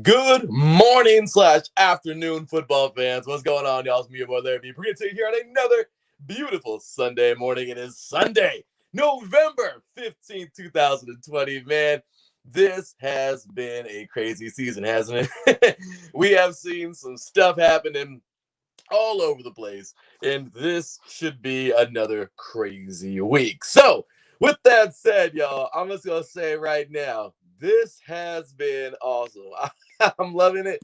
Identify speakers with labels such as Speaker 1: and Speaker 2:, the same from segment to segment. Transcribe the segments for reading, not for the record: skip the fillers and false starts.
Speaker 1: Good morning / afternoon, football fans. What's going on, y'all? It's me, your boy Larry B. We're going to take you here on another beautiful Sunday morning. It is Sunday, November 15th, 2020. Man, this has been a crazy season, hasn't it? We have seen some stuff happening all over the place, and this should be another crazy week. So, with that said, y'all, I'm just gonna say right now, this has been awesome. I'm loving it.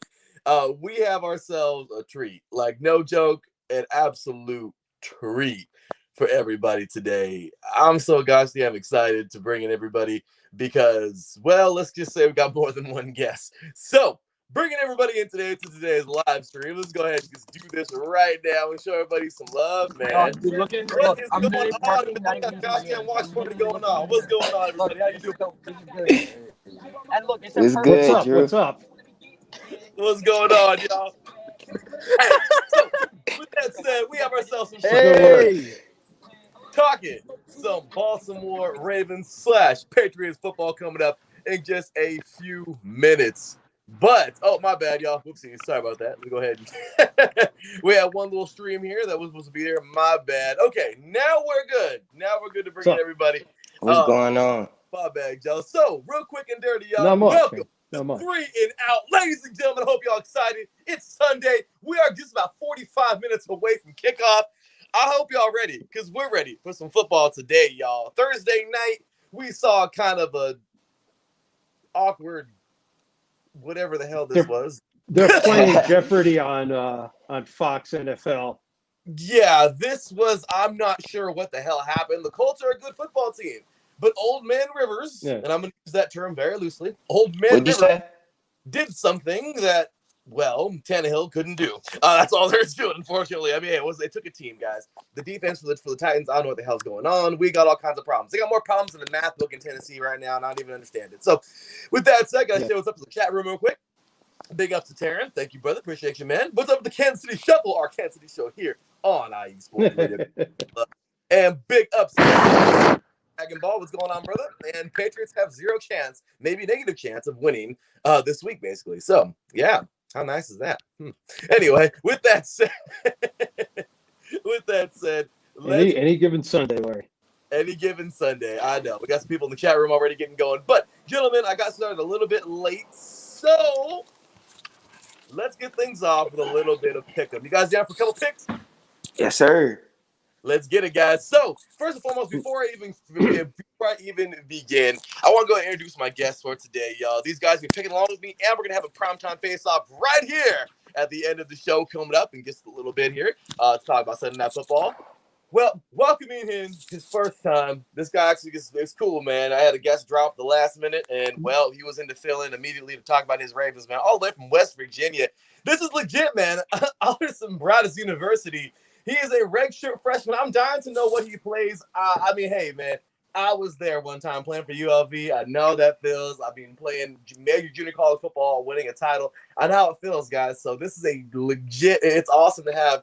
Speaker 1: We have ourselves a treat, like no joke, an absolute treat for everybody today. I'm so gosh damn excited to bring in everybody because, well, let's just say we got more than one guest. So, bringing everybody in today to today's live stream. Let's go ahead and just do this right now and show everybody some love, man. What is going on? We got gosh damn watch party going on. What's going on, everybody? How you doing?
Speaker 2: It's
Speaker 3: What's
Speaker 2: good,
Speaker 3: up?
Speaker 2: Drew.
Speaker 3: What's up?
Speaker 1: What's going on, y'all? Hey, so with that said, we have ourselves some
Speaker 3: Good word.
Speaker 1: talking some Baltimore Ravens / Patriots football coming up in just a few minutes. But, oh, my bad, y'all. Whoopsie. Sorry about that. Let me go ahead. We have one little stream here that was supposed to be there. My bad. Okay, now we're good. Now we're good to bring in
Speaker 3: What's up?
Speaker 1: everybody.
Speaker 2: What's going on?
Speaker 1: My bad, y'all. So, real quick and dirty, y'all.
Speaker 3: Not much,
Speaker 1: Welcome
Speaker 3: man. Not much.
Speaker 1: 3 and Out. Ladies and gentlemen, I hope y'all excited. It's Sunday. We are just about 45 minutes away from kickoff. I hope y'all ready, because we're ready for some football today, y'all. Thursday night, we saw kind of a awkward whatever the hell this
Speaker 3: They're
Speaker 1: was.
Speaker 3: they're playing Jeopardy on Fox NFL.
Speaker 1: Yeah, this was, I'm not sure what the hell happened. The Colts are a good football team, but Old Man Rivers,
Speaker 3: Yeah.
Speaker 1: and I'm going to use that term very loosely, Old Man
Speaker 2: What'd you
Speaker 1: Rivers
Speaker 2: say?
Speaker 1: did something that, well, Tannehill couldn't do. That's all there is to it, unfortunately. I mean, it took a team, guys. The defense for the Titans, I don't know what the hell's going on. We got all kinds of problems. They got more problems than the math book in Tennessee right now, and I don't even understand it. So, with that said, guys, say what's up to the chat room real quick. Big ups to Taryn. Thank you, brother. Appreciate you, man. What's up with the Kansas City Shuffle, our Kansas City show here on IE Sports Radio. And big ups to Dragon Ball. What's going on, brother? And Patriots have zero chance, maybe negative chance of winning this week, basically. So, yeah. How nice is that? Anyway, with that said,
Speaker 3: Any given Sunday, Larry.
Speaker 1: any given Sunday. I know. We got some people in the chat room already getting going. But, gentlemen, I got started a little bit late. So, let's get things off with a little bit of pick-up. You guys down for a couple picks?
Speaker 2: Yes, sir.
Speaker 1: Let's get it, guys. So, first and foremost, before I even begin, I want to go ahead and introduce my guests for today, y'all. These guys will be picking along with me, and we're going to have a primetime face-off right here at the end of the show coming up in just a little bit here to talk about Sunday Night Football. Well, welcoming him his first time. This guy actually is cool, man. I had a guest drop the last minute, and, well, he was in to fill in immediately to talk about his Ravens, man, all the way from West Virginia. This is legit, man. Alderson Broaddus University. He is a redshirt freshman. I'm dying to know what he plays. I mean, hey, man, I was there one time playing for ULV. I know that feels. I've been playing major junior college football, winning a title. I know how it feels, guys. So this is a legit – it's awesome to have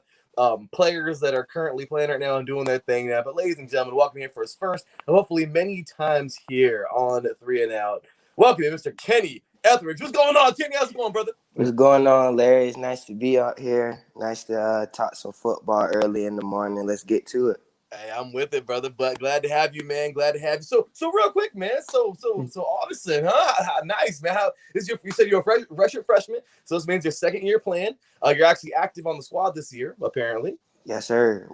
Speaker 1: players that are currently playing right now and doing their thing now. But ladies and gentlemen, welcome here for his first and hopefully many times here on 3 and Out. Welcome, Mr. Kenny Etheridge. What's going on, Kenny? How's it going, brother?
Speaker 2: What's going on, Larry? It's nice to be out here. Nice to talk some football early in the morning. Let's get to it.
Speaker 1: Hey, I'm with it, brother. But glad to have you, man. Glad to have you. So real quick, man. So Addison, huh? Nice, man. You said you're a redshirt freshman, so this means your second year playing. You're actually active on the squad this year, apparently.
Speaker 2: Yes, sir.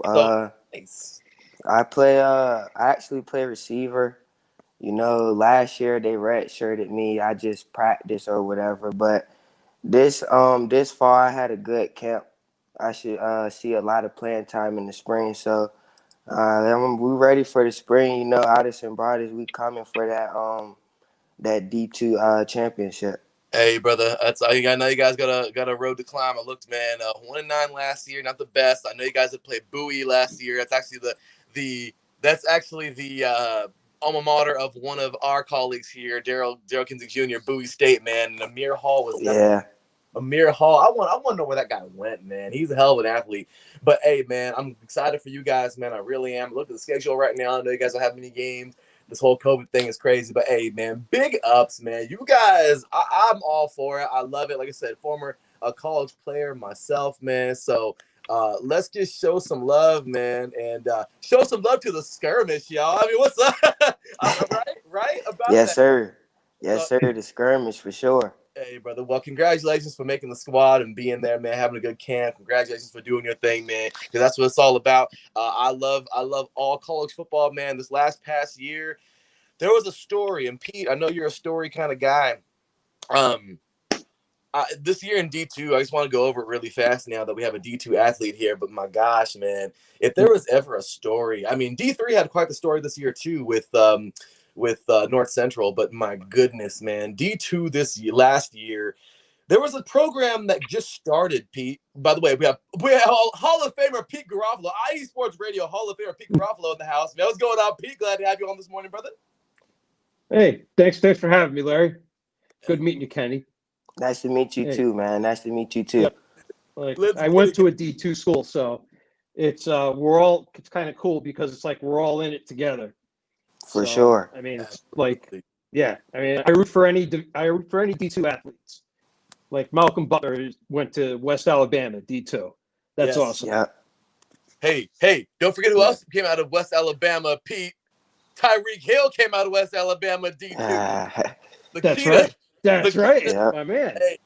Speaker 1: Nice.
Speaker 2: I actually play receiver. You know, last year they redshirted me. I just practiced or whatever. But this fall I had a good camp. I should see a lot of playing time in the spring. So we ready for the spring. You know, Addison Broaddus, we coming for that D2 championship.
Speaker 1: Hey, brother. I know you guys got a road to climb. I looked, man. 1-9 last year, not the best. I know you guys had played Bowie last year. That's actually the alma mater of one of our colleagues here, Daryl Kinsick Jr., Bowie State, man. And Amir Hall was
Speaker 2: Yeah.
Speaker 1: Amir Hall. I want to know where that guy went, man. He's a hell of an athlete. But hey, man, I'm excited for you guys, man. I really am. Look at the schedule right now. I know you guys don't have many games. this whole COVID thing is crazy. But hey, man, big ups, man. You guys, I'm all for it. I love it. Like I said, former college player myself, man. So let's just show some love, man, and show some love to the skirmish, y'all. I mean, what's up? Right about
Speaker 2: Yes,
Speaker 1: that.
Speaker 2: sir.
Speaker 1: So,
Speaker 2: Yes, sir. The skirmish for sure.
Speaker 1: hey, brother. Well, congratulations for making the squad and being there, man. Having a good camp. Congratulations for doing your thing, man. Because that's what it's all about. I love all college football, man. This past year, there was a story, and Pete, I know you're a story kind of guy. This year in D2, I just want to go over it really fast now that we have a D2 athlete here. But my gosh, man, if there was ever a story, I mean, D3 had quite the story this year too with North Central. But my goodness, man, D2 last year, there was a program that just started. Pete, by the way, we have Hall of Famer Pete Garofalo, IE Sports Radio Hall of Famer Pete Garofalo in the house. Man, what's going on, Pete? Glad to have you on this morning, brother.
Speaker 3: Hey, thanks for having me, Larry. Good meeting you, Kenny.
Speaker 2: Nice to meet you too, man. Nice to meet you too.
Speaker 3: Yep. Like I went to a D2 school, so it's it's kind of cool because it's like we're all in it together.
Speaker 2: For sure.
Speaker 3: I mean, it's like, yeah. I mean, I root for any D2 athletes. Like Malcolm Butler went to West Alabama D2. That's awesome.
Speaker 2: Yeah.
Speaker 1: Hey, don't forget who else came out of West Alabama, Pete. Tyreek Hill came out of West Alabama D2.
Speaker 3: That's right. That's right.
Speaker 2: Yeah.
Speaker 3: My man.
Speaker 1: Hey,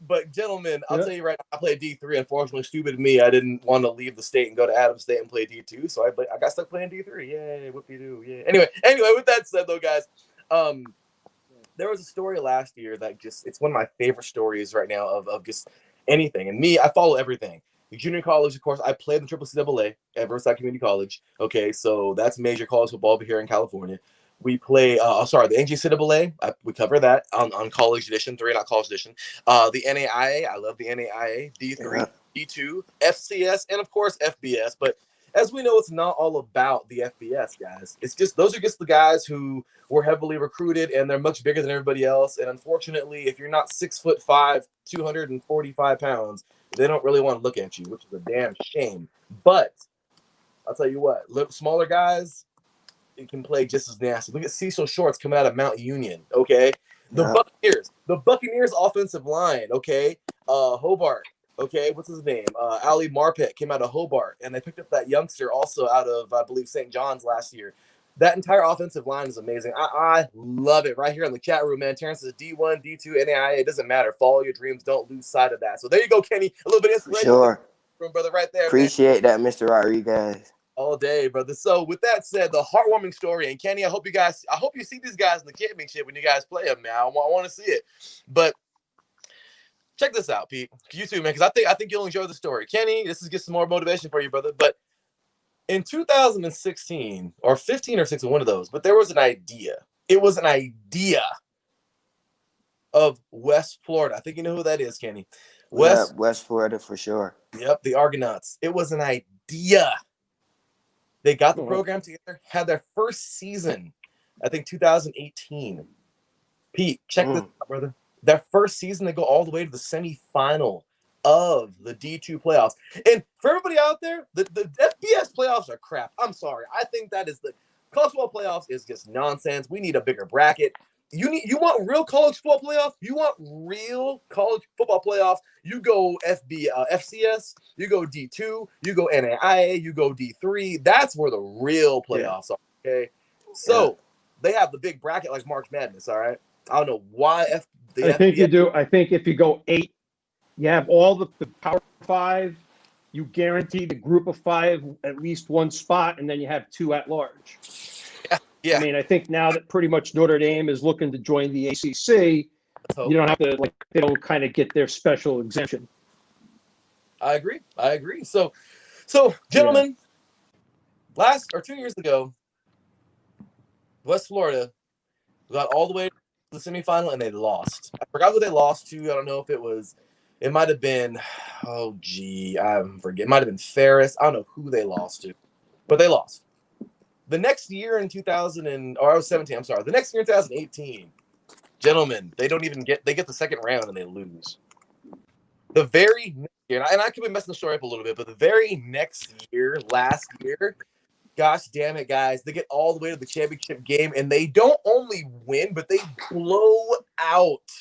Speaker 1: but gentlemen, I'll tell you right now, I played D3. Unfortunately, stupid of me, I didn't want to leave the state and go to Adams State and play D2, so I got stuck playing D3. Yay, whoopie-doo, yeah. Anyway, with that said, though, guys, there was a story last year that it's one of my favorite stories right now of just anything. And me, I follow everything. The junior college, of course, I played in the CCAA at Riverside Community College. Okay, so that's major college football over here in California. We play, the NCAA. We cover that on College Edition 3, not College Edition. The NAIA, I love the NAIA, D3, D2, FCS, and of course FBS. But as we know, it's not all about the FBS guys. It's just those are just the guys who were heavily recruited, and they're much bigger than everybody else. And unfortunately, if you're not 6'5", 245 pounds, they don't really want to look at you, which is a damn shame. But I'll tell you what, smaller guys, it can play just as nasty. Look at Cecil Shorts coming out of Mount Union. Okay, the Buccaneers offensive line. Okay, Hobart. Okay, what's his name? Ali Marpet came out of Hobart, and they picked up that youngster also out of, I believe, St. John's last year. That entire offensive line is amazing. I love it. Right here in the chat room, man. Terrence says D1, D2, NAIA. It doesn't matter. Follow your dreams. Don't lose sight of that. So there you go, Kenny. A little bit of inspiration.
Speaker 2: Sure.
Speaker 1: From brother right there.
Speaker 2: Appreciate that, Mr. Rodriguez.
Speaker 1: All day, brother. So with that said, the heartwarming story, and Kenny, I hope you see these guys in the championship when you guys play them, man. I want to see it. But check this out, Pete. You too, man, because I think you'll enjoy the story. Kenny, this is just some more motivation for you, brother. But in 2016 or 15 or 16, one of those, but there was an idea. It was an idea of West Florida. I think you know who that is, Kenny.
Speaker 2: West Florida for sure.
Speaker 1: Yep, the Argonauts. It was an idea. They got the program together, had their first season, I think 2018. Pete, check this out, brother. Their first season, they go all the way to the semifinal of the D2 playoffs. And for everybody out there, the FBS playoffs are crap. I'm sorry. I think that is the college football playoffs is just nonsense. We need a bigger bracket. You want real college football playoffs? You want real college football playoffs? You go FCS, you go D2, you go NAIA, you go D3. That's where the real playoffs are. Okay, so they have the big bracket like March Madness. All right, I don't know why
Speaker 3: I think you do. I think if you go 8, you have all the Power 5. You guarantee the group of 5 at least one spot, and then you have 2 at large.
Speaker 1: Yeah.
Speaker 3: I mean, I think now that pretty much Notre Dame is looking to join the ACC, you don't have to they don't kind of get their special exemption.
Speaker 1: I agree. So gentlemen, 2 years ago, West Florida got all the way to the semifinal and they lost. I forgot who they lost to. I don't know if it might have been, I forget. It might have been Ferris. I don't know who they lost to, but they lost. The next year in 2017, I'm sorry. The next year in 2018, gentlemen, they get the second round and they lose. The very next year, and I could be messing the story up a little bit, but the very next year, last year, Gosh damn it, guys. They get all the way to the championship game, and they don't only win, but they blow out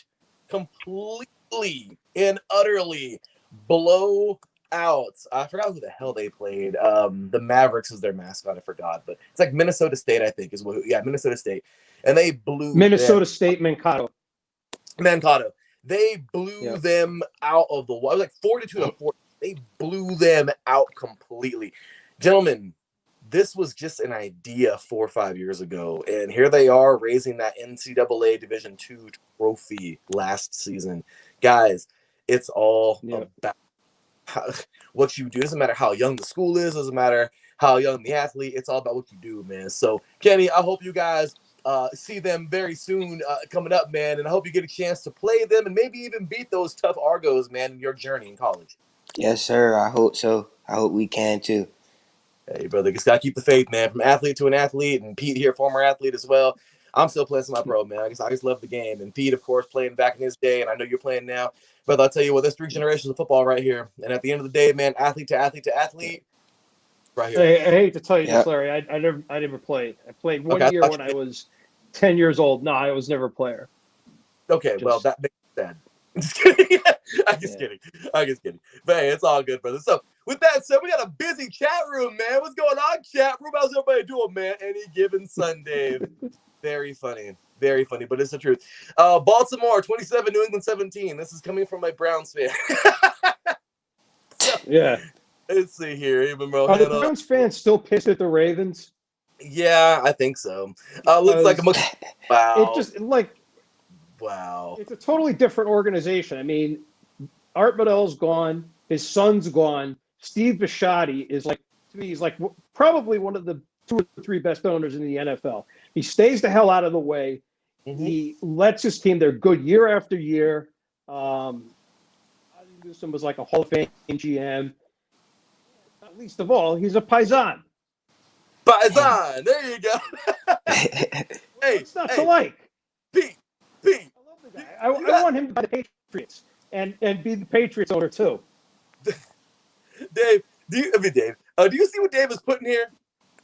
Speaker 1: completely and utterly blow out. I forgot who the hell they played. The Mavericks is their mascot. I forgot, but it's like Minnesota State, I think, is what. Yeah, Minnesota State, and they blew
Speaker 3: Minnesota State, Mankato.
Speaker 1: Mankato. They blew them out of the water, like 42-4. They blew them out completely, gentlemen. This was just an idea 4 or 5 years ago, and here they are raising that NCAA Division II trophy last season. Guys, it's all about what you do. It doesn't matter how young the school is. It doesn't matter how young the athlete. It's all about what you do, man. So, Kenny, I hope you guys see them very soon coming up, man, and I hope you get a chance to play them and maybe even beat those tough Argos, man, in your journey in college.
Speaker 2: Yes, sir. I hope so. I hope we can, too.
Speaker 1: Hey, brother, just gotta keep the faith, man. From athlete to an athlete, and Pete here, former athlete as well. I'm still playing semi-pro, man. I just love the game. And Pete, of course, playing back in his day, and I know you're playing now. But I'll tell you what, there's 3 generations of football right here. And at the end of the day, man, athlete to athlete to athlete, right here.
Speaker 3: I hate to tell you this, Larry. I never played. I played one year when I was 10 years old. No, I was never a player.
Speaker 1: Okay, well, that makes sense. I'm just kidding. I'm just kidding. But hey, it's all good, brother. So with that said, we got a busy chat room, man. What's going on, chat room? How's everybody doing, man? Any given Sunday. Very funny. Very funny, but it's the truth. Baltimore 27, New England 17. This is coming from my Browns fan. Let's see here.
Speaker 3: Are the Browns fans still pissed at the Ravens?
Speaker 1: Yeah, I think so. Looks like wow.
Speaker 3: It just wow. It's a totally different organization. I mean, Art Modell's gone. His son's gone. Steve Bisciotti is to me, he's probably one of the 2 or 3 best owners in the NFL. He stays the hell out of the way. Mm-hmm. He lets his team. They're good year after year. Newsom was like a Hall of Fame GM. Not least of all, he's a Paisan.
Speaker 1: Paisan. There you go.
Speaker 3: Hey, it's not to like.
Speaker 1: Pete.
Speaker 3: I love the guy. I want him to buy the Patriots and be the Patriots owner too.
Speaker 1: Dave, do you see what Dave is putting here?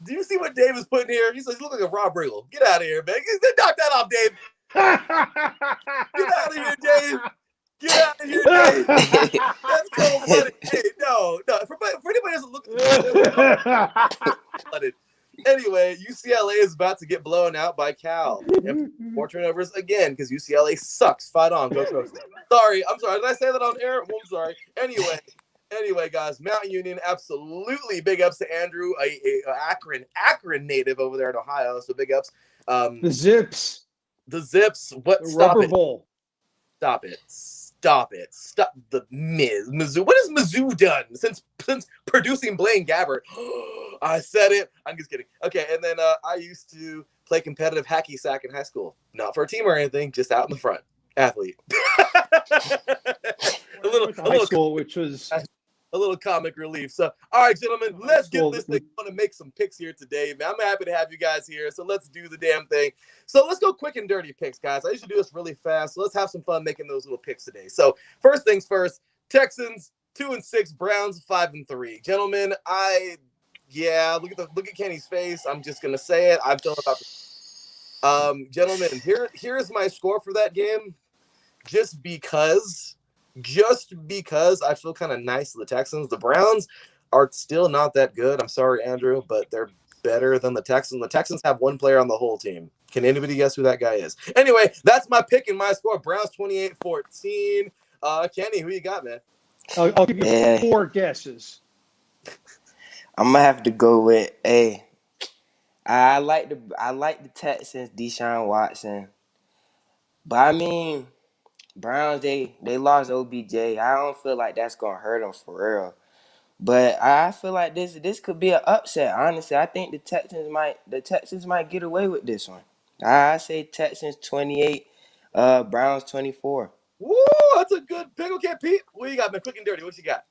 Speaker 1: Do you see what Dave is putting here? He says, "You look like a Rob Riggle. Get out of here, man. Knock that off, Dave. Get out of here, Dave. Get out of here, Dave. That's so funny. Hey, no. For anybody who doesn't look anyway, UCLA is about to get blown out by Cal. And 4 turnovers again because UCLA sucks. Fight on. Go Trojans. I'm sorry. Did I say that on air? Well, I'm sorry. Anyway, guys, Mount Union, absolutely big ups to Andrew, a Akron native over there in Ohio. So big ups.
Speaker 3: The Zips.
Speaker 1: What?
Speaker 3: The
Speaker 1: Stop
Speaker 3: Rubber
Speaker 1: it.
Speaker 3: Bowl.
Speaker 1: Stop it. Stop the Mizzou. What has Mizzou done since producing Blaine Gabbert? I said it. I'm just kidding. Okay, and then I used to play competitive hacky sack in high school. Not for a team or anything, just out in the front. Athlete. a little comic relief. So, all right, gentlemen, let's get this thing. I want to make some picks here today, man. I'm happy to have you guys here. So let's do the damn thing. So let's go quick and dirty picks, guys. I usually do this really fast. So let's have some fun making those little picks today. So first things first, Texans 2-6, Browns 5-3. Gentlemen, look at Kenny's face. I'm just gonna say it. I'm feeling about this. Gentlemen, here's my score for that game. Just because I feel kind of nice to the Texans. The Browns are still not that good. I'm sorry, Andrew, but they're better than the Texans. The Texans have 1 player on the whole team. Can anybody guess who that guy is? Anyway, that's my pick and my score. Browns 28-14. Kenny, who you got, man?
Speaker 3: I'll give you 4 guesses.
Speaker 2: I'm gonna have to go with I like the Texans, Deshaun Watson, but I mean Browns they lost OBJ. I don't feel like that's gonna hurt them for real. But I feel like this could be an upset. Honestly, I think the Texans might get away with this one. I say Texans 28, Browns 24.
Speaker 1: Woo, that's a good pick. Okay, Pete, what you got, man? Quick and dirty. What you got?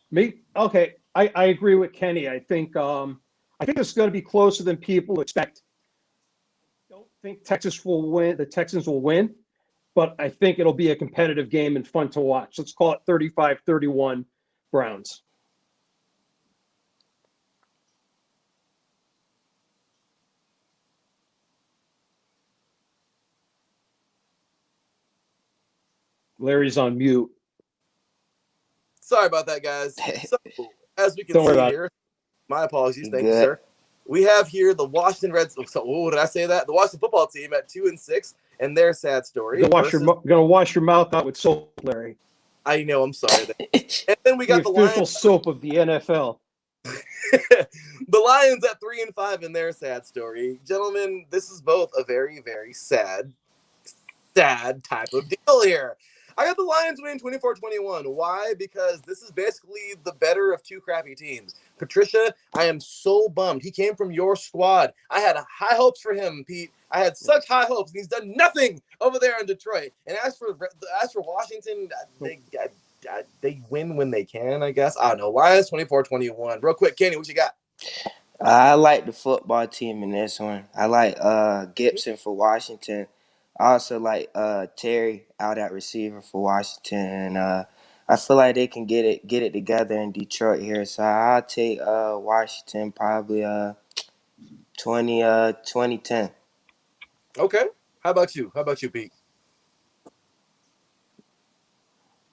Speaker 3: Me? Okay, I agree with Kenny. I think it's going to be closer than people expect. I don't think Texas will win. The Texans will win, but I think it'll be a competitive game and fun to watch. Let's call it 35-31 Browns. Larry's on mute.
Speaker 1: Sorry about that, guys. So, as we can
Speaker 3: Don't worry
Speaker 1: see
Speaker 3: about
Speaker 1: here, my apologies.
Speaker 2: You
Speaker 1: Thank you,
Speaker 2: good?
Speaker 1: sir. We have here the Washington Reds. So, did I say that? The Washington football team at 2-6, and their sad story.
Speaker 3: You're gonna wash your mouth out with soap, Larry.
Speaker 1: I know. I'm sorry. And then we
Speaker 3: The
Speaker 1: got the
Speaker 3: official
Speaker 1: Lions.
Speaker 3: soap of the NFL.
Speaker 1: The Lions at 3-5 in their sad story. Gentlemen, this is both a very, very sad type of deal here. I got the Lions winning 24-21. Why? Because this is basically the better of two crappy teams. Patricia, I am so bummed. He came from your squad. I had high hopes for him, Pete. I had such high hopes, and he's done nothing over there in Detroit. And as for Washington, they win when they can, I guess. I don't know. Lions 24-21. Real quick, Kenny, what you got?
Speaker 2: I like the football team in this one. I like Gibson for Washington. I also like Terry out at receiver for Washington. I feel like they can get it together in Detroit here. So I'll take Washington probably 2010.
Speaker 1: Okay. How about you? How about you, Pete?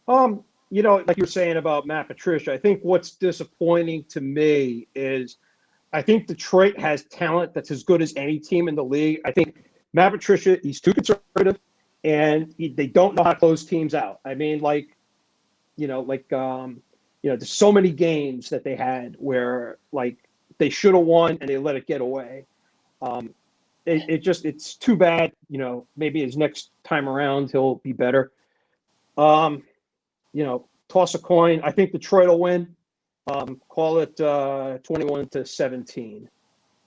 Speaker 3: Like you were saying about Matt Patricia, I think what's disappointing to me is I think Detroit has talent that's as good as any team in the league. I think Matt Patricia, he's too conservative, and they don't know how to close teams out. I mean, there's so many games that they had where like they should have won and they let it get away. It's too bad. Maybe his next time around he'll be better. Toss a coin. I think Detroit will win. Call it 21-17.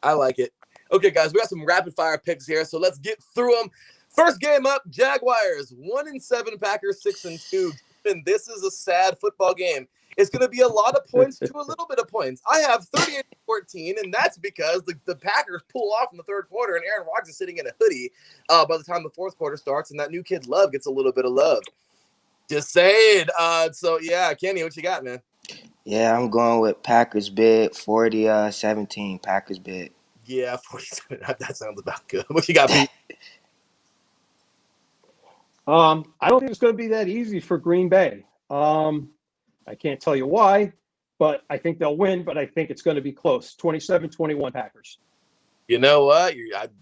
Speaker 1: I like it. Okay, guys, we got some rapid fire picks here, so let's get through them. First game up, Jaguars 1-7, Packers 6-2. And this is a sad football game. It's going to be a lot of points to a little bit of points. I have 38-14, and that's because the Packers pull off in the third quarter, and Aaron Rodgers is sitting in a hoodie by the time the fourth quarter starts, and that new kid Love gets a little bit of love. Just saying. So, yeah, Kenny, what you got, man?
Speaker 2: Yeah, I'm going with Packers big, 40-17, Packers big.
Speaker 1: Yeah, 47. That sounds about good. What you got, Pete?
Speaker 3: I don't think it's going to be that easy for Green Bay. I can't tell you why, but I think they'll win, but I think it's going to be close. 27-21 Packers.
Speaker 1: You know what?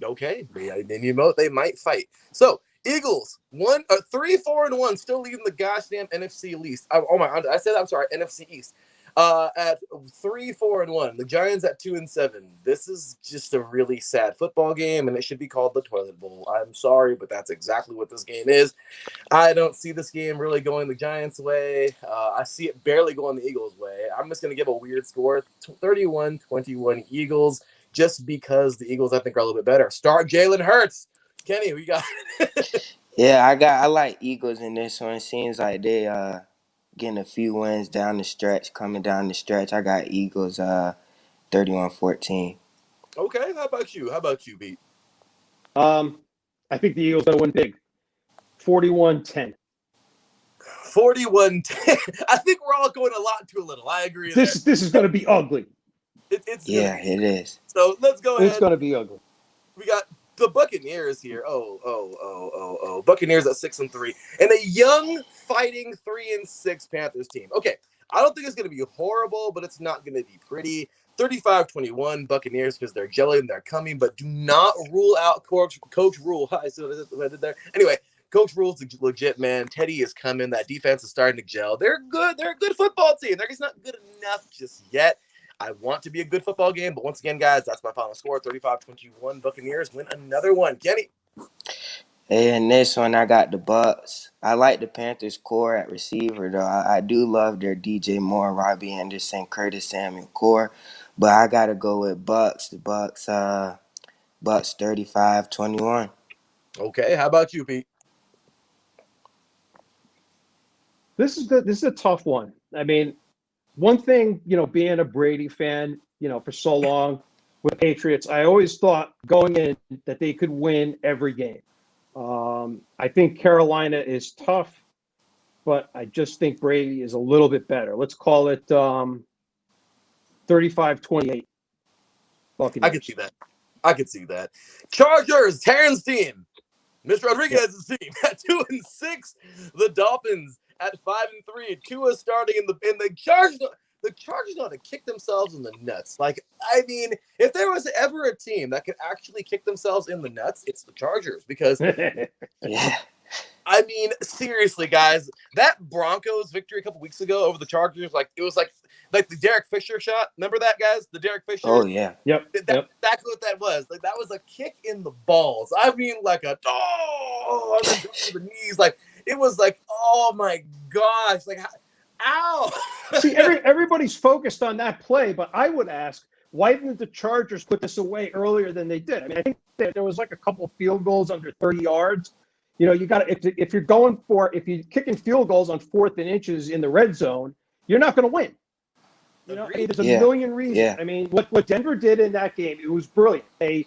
Speaker 1: Okay. They might fight. So, Eagles, 3-4-1, still leading the goddamn NFC East. NFC East. At 3-4-1. The Giants at 2-7. This is just a really sad football game, and it should be called the Toilet Bowl. I'm sorry, but that's exactly what this game is. I don't see this game really going the Giants' way. I see it barely going the Eagles' way. I'm just going to give a weird score, 31-21 Eagles, just because the Eagles, I think, are a little bit better. Start Jalen Hurts. Kenny, we got
Speaker 2: Yeah, I like Eagles in this one. It seems like they getting a few wins coming down the stretch. I got Eagles 31-14.
Speaker 1: Okay, how about you, Pete?
Speaker 3: I think the Eagles going to win big. 41-10.
Speaker 1: 41-10. I think we're all going a lot too little. I agree.
Speaker 3: This is going to be ugly.
Speaker 2: It is.
Speaker 1: So let's go ahead.
Speaker 3: It's going to be ugly.
Speaker 1: We got the Buccaneers here. Buccaneers at 6-3, and a young, fighting 3-6 Panthers team. Okay, I don't think it's going to be horrible, but it's not going to be pretty. 35-21 Buccaneers because they're gelling and they're coming, but do not rule out Coach Rule. I see what I did there. Anyway, Coach Rule's legit, man. Teddy is coming. That defense is starting to gel. They're good. They're a good football team. They're just not good enough just yet. I want to be a good football game, but once again, guys, that's my final score, 35-21. Buccaneers win another one. Kenny?
Speaker 2: In this one, I got the Bucks. I like the Panthers' core at receiver, though. I do love their DJ Moore, Robbie Anderson, Curtis Samuel core, but I got to go with Bucks. The Bucks 35-21.
Speaker 1: Okay, how about you, Pete?
Speaker 3: This is a tough one. I mean, one thing, being a Brady fan, for so long with the Patriots, I always thought going in that they could win every game. I think Carolina is tough, but I just think Brady is a little bit better. Let's call it 35-28. Buccaneers.
Speaker 1: I could see that. Chargers, Terrence team. Mr. Rodriguez's team at 2-6. The Dolphins at 5-3. Tua starting in the Chargers. The Chargers know how to kick themselves in the nuts. Like, I mean, if there was ever a team that could actually kick themselves in the nuts, it's the Chargers. Because,
Speaker 2: Yeah.
Speaker 1: I mean, seriously, guys, that Broncos victory a couple weeks ago over the Chargers, like, it was like the Derek Fisher shot. Remember that, guys? The Derek Fisher.
Speaker 2: Oh yeah.
Speaker 3: Yep.
Speaker 1: That's exactly what that was. Like, that was a kick in the balls. I mean, like a and then to the knees. Like, it was like, oh my gosh, like, ow.
Speaker 3: See, everybody's focused on that play, but I would ask, why didn't the Chargers put this away earlier than they did? I mean, I think there was like a couple of field goals under 30 yards. You know, you got to if you're kicking field goals on 4th and inches in the red zone, you're not going to win. You know, I mean, there's a million reasons.
Speaker 2: Yeah.
Speaker 3: I mean, what Denver did in that game, it was brilliant. They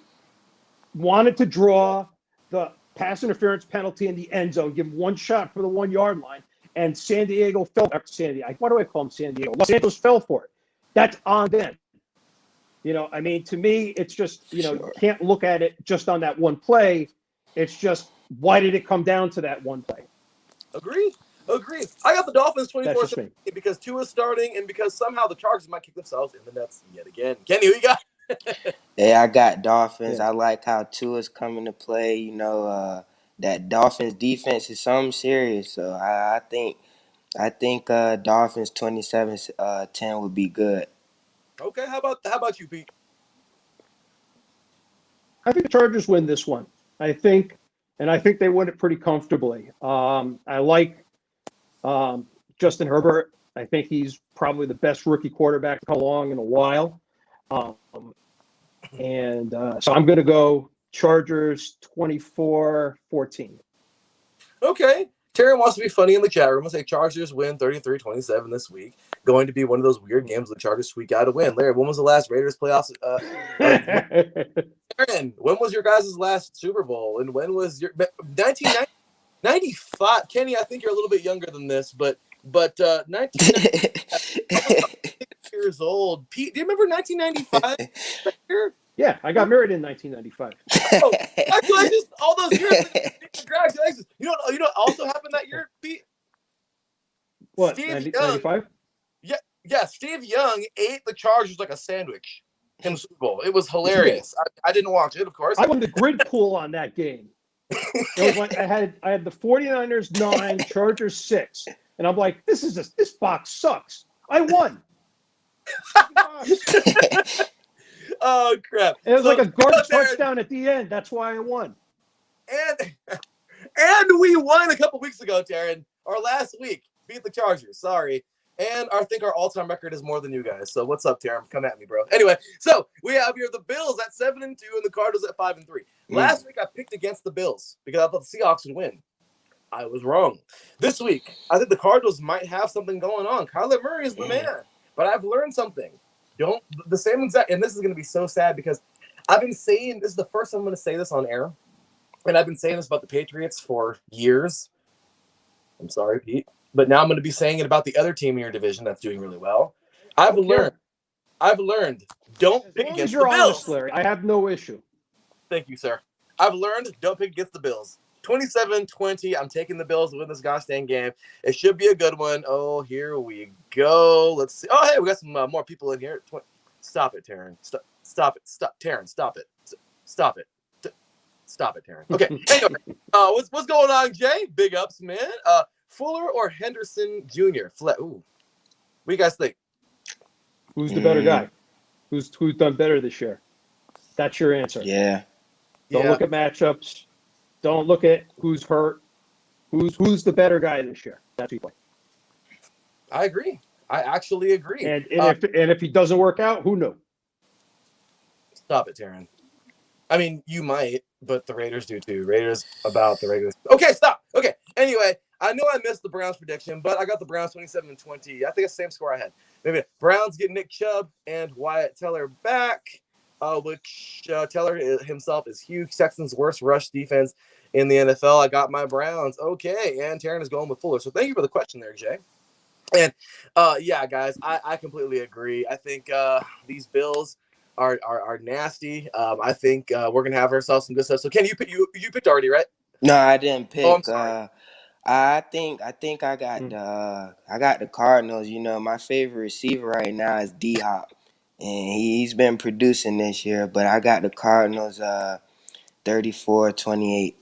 Speaker 3: wanted to draw the pass interference penalty in the end zone, give them one shot for the 1 yard line, and San Diego fell. Why do I call them San Diego? Los Angeles fell for it. That's on them. You know, I mean, to me, it's just, you know, you can't look at it just on that one play. It's just, why did it come down to that one play?
Speaker 1: Agree. I got the Dolphins
Speaker 3: 24-7
Speaker 1: because Tua's starting and because somehow the Chargers might kick themselves in the nuts yet again. Kenny, who you got?
Speaker 2: Yeah, I got Dolphins.
Speaker 3: Yeah.
Speaker 2: I like how Tua's coming to play. You know, that Dolphins defense is something serious. So I think Dolphins 27-10 would be good.
Speaker 1: Okay, how about you, Pete?
Speaker 3: I think the Chargers win this one. I think they win it pretty comfortably. I like Justin Herbert. I think he's probably the best rookie quarterback to come along in a while. So I'm going to go Chargers 24-14.
Speaker 1: Okay. Terry wants to be funny in the chat room and say Chargers win 33-27 this week. Going to be one of those weird games the Chargers squeak out a win. Larry, when was the last Raiders playoffs? Aaron, when was your guys' last Super Bowl? And when was your 1995? Kenny, I think you're a little bit younger than this, but 1995, 6 years old. Pete, do you remember 1995?
Speaker 3: Yeah, I got married in 1995.
Speaker 1: Oh, congratulations! All those years. Congratulations! You know what also happened that year, Pete?
Speaker 3: What?
Speaker 1: Steve
Speaker 3: 95?
Speaker 1: Yeah. Steve Young ate the Chargers like a sandwich in the Super Bowl. It was hilarious. I didn't watch it, of course.
Speaker 3: I won the grid pool on that game. It was like I had the 49ers 9, Chargers 6, and I'm like, this box sucks. I won.
Speaker 1: Oh crap!
Speaker 3: And it was like a garbage touchdown at the end. That's why I won.
Speaker 1: And we won a couple weeks ago, Taryn. Our last week beat the Chargers. Sorry. And I think our all-time record is more than you guys. So what's up, Taryn? Come at me, bro. Anyway, so we have here the Bills at 7-2 and the Cardinals at 5-3. Last week I picked against the Bills because I thought the Seahawks would win. I was wrong. This week, I think the Cardinals might have something going on. Kyler Murray is the man. But I've learned something. And this is going to be so sad because I've been saying, this is the first time I'm going to say this on air, and I've been saying this about the Patriots for years. I'm sorry, Pete. But now I'm going to be saying it about the other team in your division that's doing really well. I've learned, don't pick against the Bills.
Speaker 3: Honest, Larry, I have no issue.
Speaker 1: Thank you, sir. I've learned, don't pick against the Bills. 27-20. I'm taking the Bills to win this gosh dang game. It should be a good one. Oh, here we go. Let's see. Oh, hey, we got some more people in here. Stop it, Taryn. Stop it. Stop, Taryn. Stop it. Stop it. Stop it, Taryn. Okay. Anyway, what's going on, Jay? Big ups, man. Fuller or Henderson Jr.? Ooh. What do you guys think?
Speaker 3: Who's the better guy? Who's done better this year? That's your answer.
Speaker 2: Yeah.
Speaker 3: Don't look at matchups. Don't look at who's hurt. Who's the better guy this year? That's people.
Speaker 1: I agree. I actually agree.
Speaker 3: And if he doesn't work out, who knew?
Speaker 1: Stop it, Taryn. I mean, you might, but the Raiders do too. Raiders. Okay, stop. Okay. Anyway, I know I missed the Browns prediction, but I got the Browns 27-20. I think it's the same score I had. Maybe Browns get Nick Chubb and Wyatt Teller back. Which Teller himself is huge. Texans' worst rush defense in the NFL. I got my Browns. Okay, and Taryn is going with Fuller. So thank you for the question there, Jay. And yeah, guys, I completely agree. I think these Bills are nasty. I think we're gonna have ourselves some good stuff. So Ken, you picked already, right?
Speaker 2: No, I didn't
Speaker 1: Oh, I'm
Speaker 2: pick.
Speaker 1: sorry.
Speaker 2: I think I got the Cardinals. You know, my favorite receiver right now is D Hop, and he's been producing this year. But I got the Cardinals 34-28.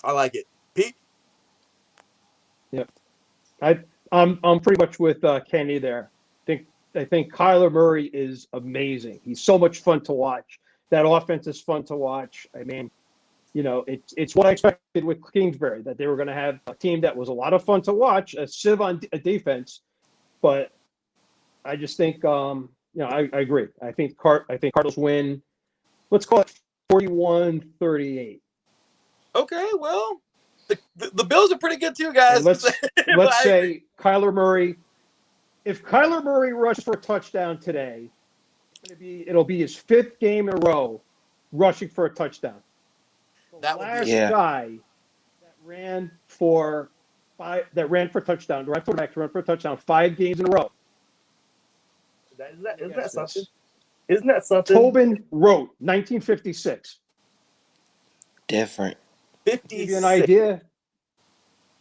Speaker 1: I like it. Pete?
Speaker 3: Yeah, I'm pretty much with Kenny there. I think Kyler Murray is amazing. He's so much fun to watch. That offense is fun to watch. I mean, it's what I expected with Kingsbury, that they were going to have a team that was a lot of fun to watch, a sieve on a defense. But I just think, I agree. I think Cardinals win. Let's call it 41-38.
Speaker 1: Okay, well, the Bills are pretty good too,
Speaker 3: And
Speaker 1: guys.
Speaker 3: let's
Speaker 1: But
Speaker 3: let's
Speaker 1: I agree.
Speaker 3: say Kyler Murray. If Kyler Murray rushes for a touchdown today, it'll be his fifth game in a row rushing for a touchdown. The
Speaker 1: That would be a
Speaker 3: last
Speaker 2: Yeah,
Speaker 3: guy that ran for a touchdown, right quarterback to run for a touchdown 5 games in a row. Let me
Speaker 1: isn't
Speaker 3: guess
Speaker 1: that something?
Speaker 3: this.
Speaker 1: Isn't that something?
Speaker 3: Tobin wrote 1956.
Speaker 2: different.
Speaker 3: Give you an
Speaker 1: 56.
Speaker 3: idea.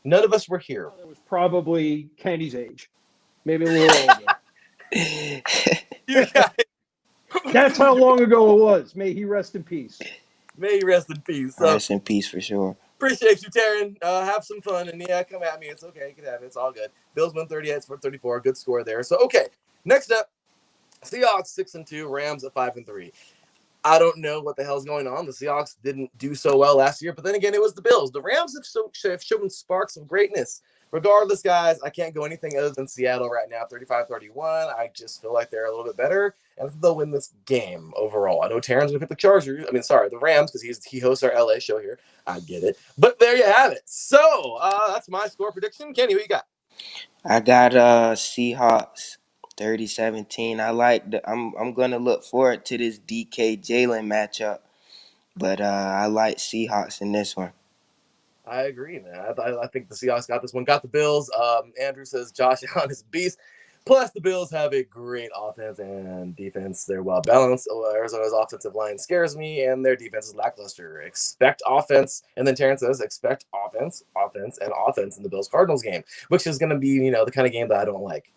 Speaker 1: None of us were here.
Speaker 3: That was probably Kenny's age, maybe a little older.
Speaker 1: You guys,
Speaker 3: That's how long ago it was. May he rest in peace.
Speaker 1: may you rest in peace. So
Speaker 2: Rest in peace for sure.
Speaker 1: appreciate you, Taryn. Have some fun, and yeah, come at me. It's okay. You can have it. It's all good. Bills win 38 for 34. Good score there. So okay, next up, Seahawks 6-2, Rams at 5-3. I don't know what the hell's going on. The Seahawks didn't do so well last year, but then again, it was the Bills. The Rams have shown sparks of greatness. Regardless, guys, I can't go anything other than Seattle right now, 35-31. I just feel like they're a little bit better, and they'll win this game overall. I know Terran's going to pick the Chargers. The Rams, because he hosts our LA show here. I get it. But there you have it. So that's my score prediction. Kenny, what you got?
Speaker 2: I got Seahawks 30-17. I'm gonna look forward to this DK Jalen matchup, but I like Seahawks in this one.
Speaker 1: I agree, man. I think the Seahawks got this one. Got the Bills. Andrew says Josh Allen is a beast. Plus, the Bills have a great offense and defense. They're well balanced. Arizona's offensive line scares me, and their defense is lackluster. Expect offense. And then Terrence says, expect offense, and offense in the Bills Cardinals game, which is going to be, the kind of game that I don't like.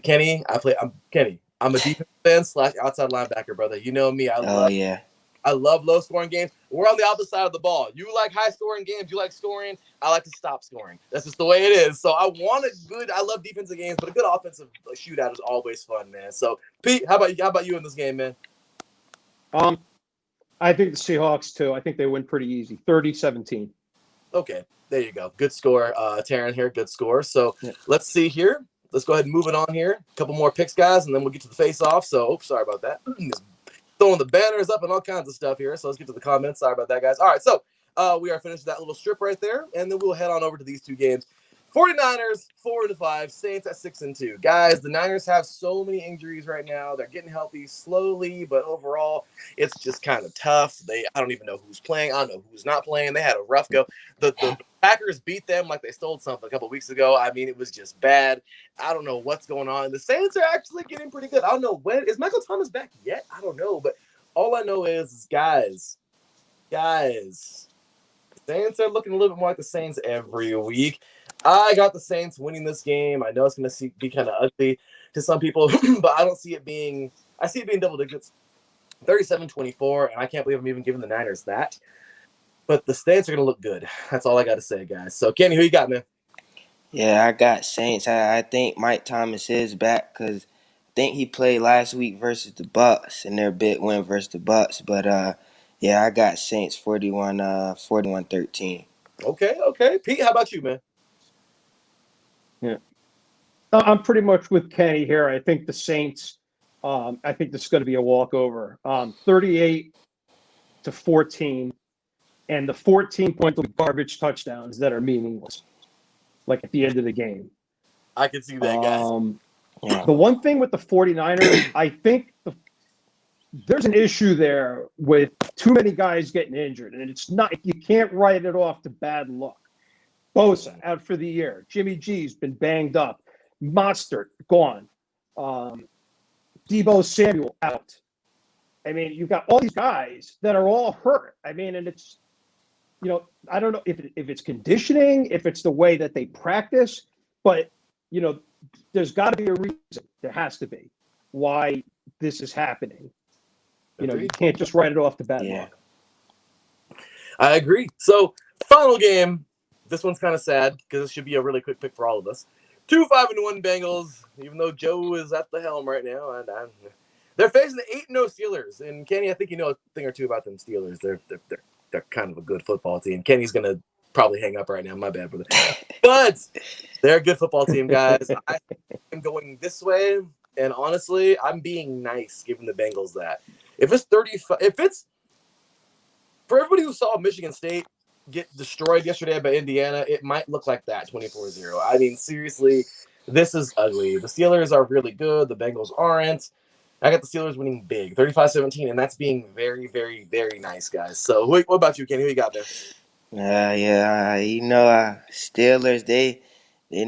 Speaker 1: Kenny, I'm Kenny. I'm a defense fan / outside linebacker, brother. You know me.
Speaker 2: Oh yeah.
Speaker 1: I love low scoring games. We're on the opposite side of the ball. You like high scoring games. You like scoring. I like to stop scoring. That's just the way it is. So I want a good. I love defensive games, but a good offensive shootout is always fun, man. So Pete, how about you in this game, man?
Speaker 3: I think the Seahawks too. I think they win pretty easy, 30-17.
Speaker 1: Okay, there you go. Good score, Taryn here. Good score. So
Speaker 3: Yeah.
Speaker 1: let's see here. Let's go ahead and move it on here. A couple more picks, guys, and then we'll get to the face off. So, sorry about that. Throwing the banners up and all kinds of stuff here. So let's get to the comments. Sorry about that, guys. All right, so we are finished that little strip right there, and then we'll head on over to these two games. 49ers 4-5, Saints at 6-2. Guys, the Niners have so many injuries right now. They're getting healthy slowly, but overall, it's just kind of tough. I don't even know who's playing. I don't know who's not playing. They had a rough go. The Packers beat them like they stole something a couple weeks ago. I mean, it was just bad. I don't know what's going on. The Saints are actually getting pretty good. I don't know when. Is Michael Thomas back yet? I don't know, but all I know is, guys, Saints are looking a little bit more like the Saints every week. I got the Saints winning this game. I know it's going to be kind of ugly to some people, but I don't see it being – I see it being double digits, 37-24, and I can't believe I'm even giving the Niners that. But the Saints are going to look good. That's all I got to say, guys. So, Kenny, who you got, man?
Speaker 2: Yeah, I got Saints. I think Mike Thomas is back because I think he played last week versus the Bucks and their big win versus the Bucks. But yeah, I got Saints 41-13.
Speaker 1: Okay. Pete, how about you, man?
Speaker 3: Yeah. I'm pretty much with Kenny here. I think the Saints, I think this is going to be a walkover. 38-14, and the 14 points will be garbage touchdowns that are meaningless, like at the end of the game.
Speaker 1: I can see that, guys.
Speaker 2: Yeah.
Speaker 3: The one thing with the 49ers, I think there's an issue there with too many guys getting injured, and it's not, you can't write it off to bad luck. Bosa out for the year. Jimmy G's been banged up. Mostert gone. Debo Samuel out. I mean, you've got all these guys that are all hurt. I mean, and I don't know if it's conditioning, if it's the way that they practice, but there's got to be a reason. There has to be why this is happening. You can't just write it off the bad luck.
Speaker 1: I agree. So, final game. This one's kind of sad because it should be a really quick pick for all of us. 2-5-1 Bengals, even though Joe is at the helm right now. And they're facing the 8-0 Steelers. And Kenny, I think you know a thing or two about them Steelers. They're kind of a good football team. Kenny's going to probably hang up right now. My bad, brother. But they're a good football team, guys. I am going this way. And honestly, I'm being nice giving the Bengals that. If it's for everybody who saw Michigan State get destroyed yesterday by Indiana, it might look like that 24-0. I mean, seriously, this is ugly. The Steelers are really good. The Bengals aren't. I got the Steelers winning big, 35-17, and that's being very, very, very nice, guys. So what about you, Kenny? Who you got there?
Speaker 2: Steelers, they're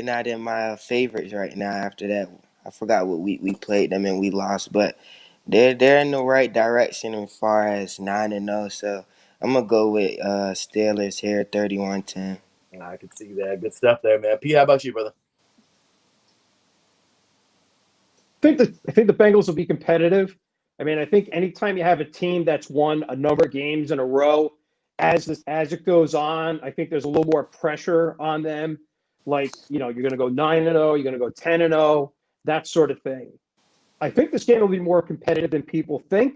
Speaker 2: not in my favorites right now. After that, I forgot what we played them and we lost, but they're in the right direction as far as 9-0. So I'm gonna go with Steelers here, 31-10.
Speaker 1: I can see that. Good stuff there, man. P, how about you, brother?
Speaker 3: I think the Bengals will be competitive. I mean, I think anytime you have a team that's won a number of games in a row, as it goes on, I think there's a little more pressure on them. Like, you're going to go 9-0, you're going to go 10-0, that sort of thing. I think this game will be more competitive than people think.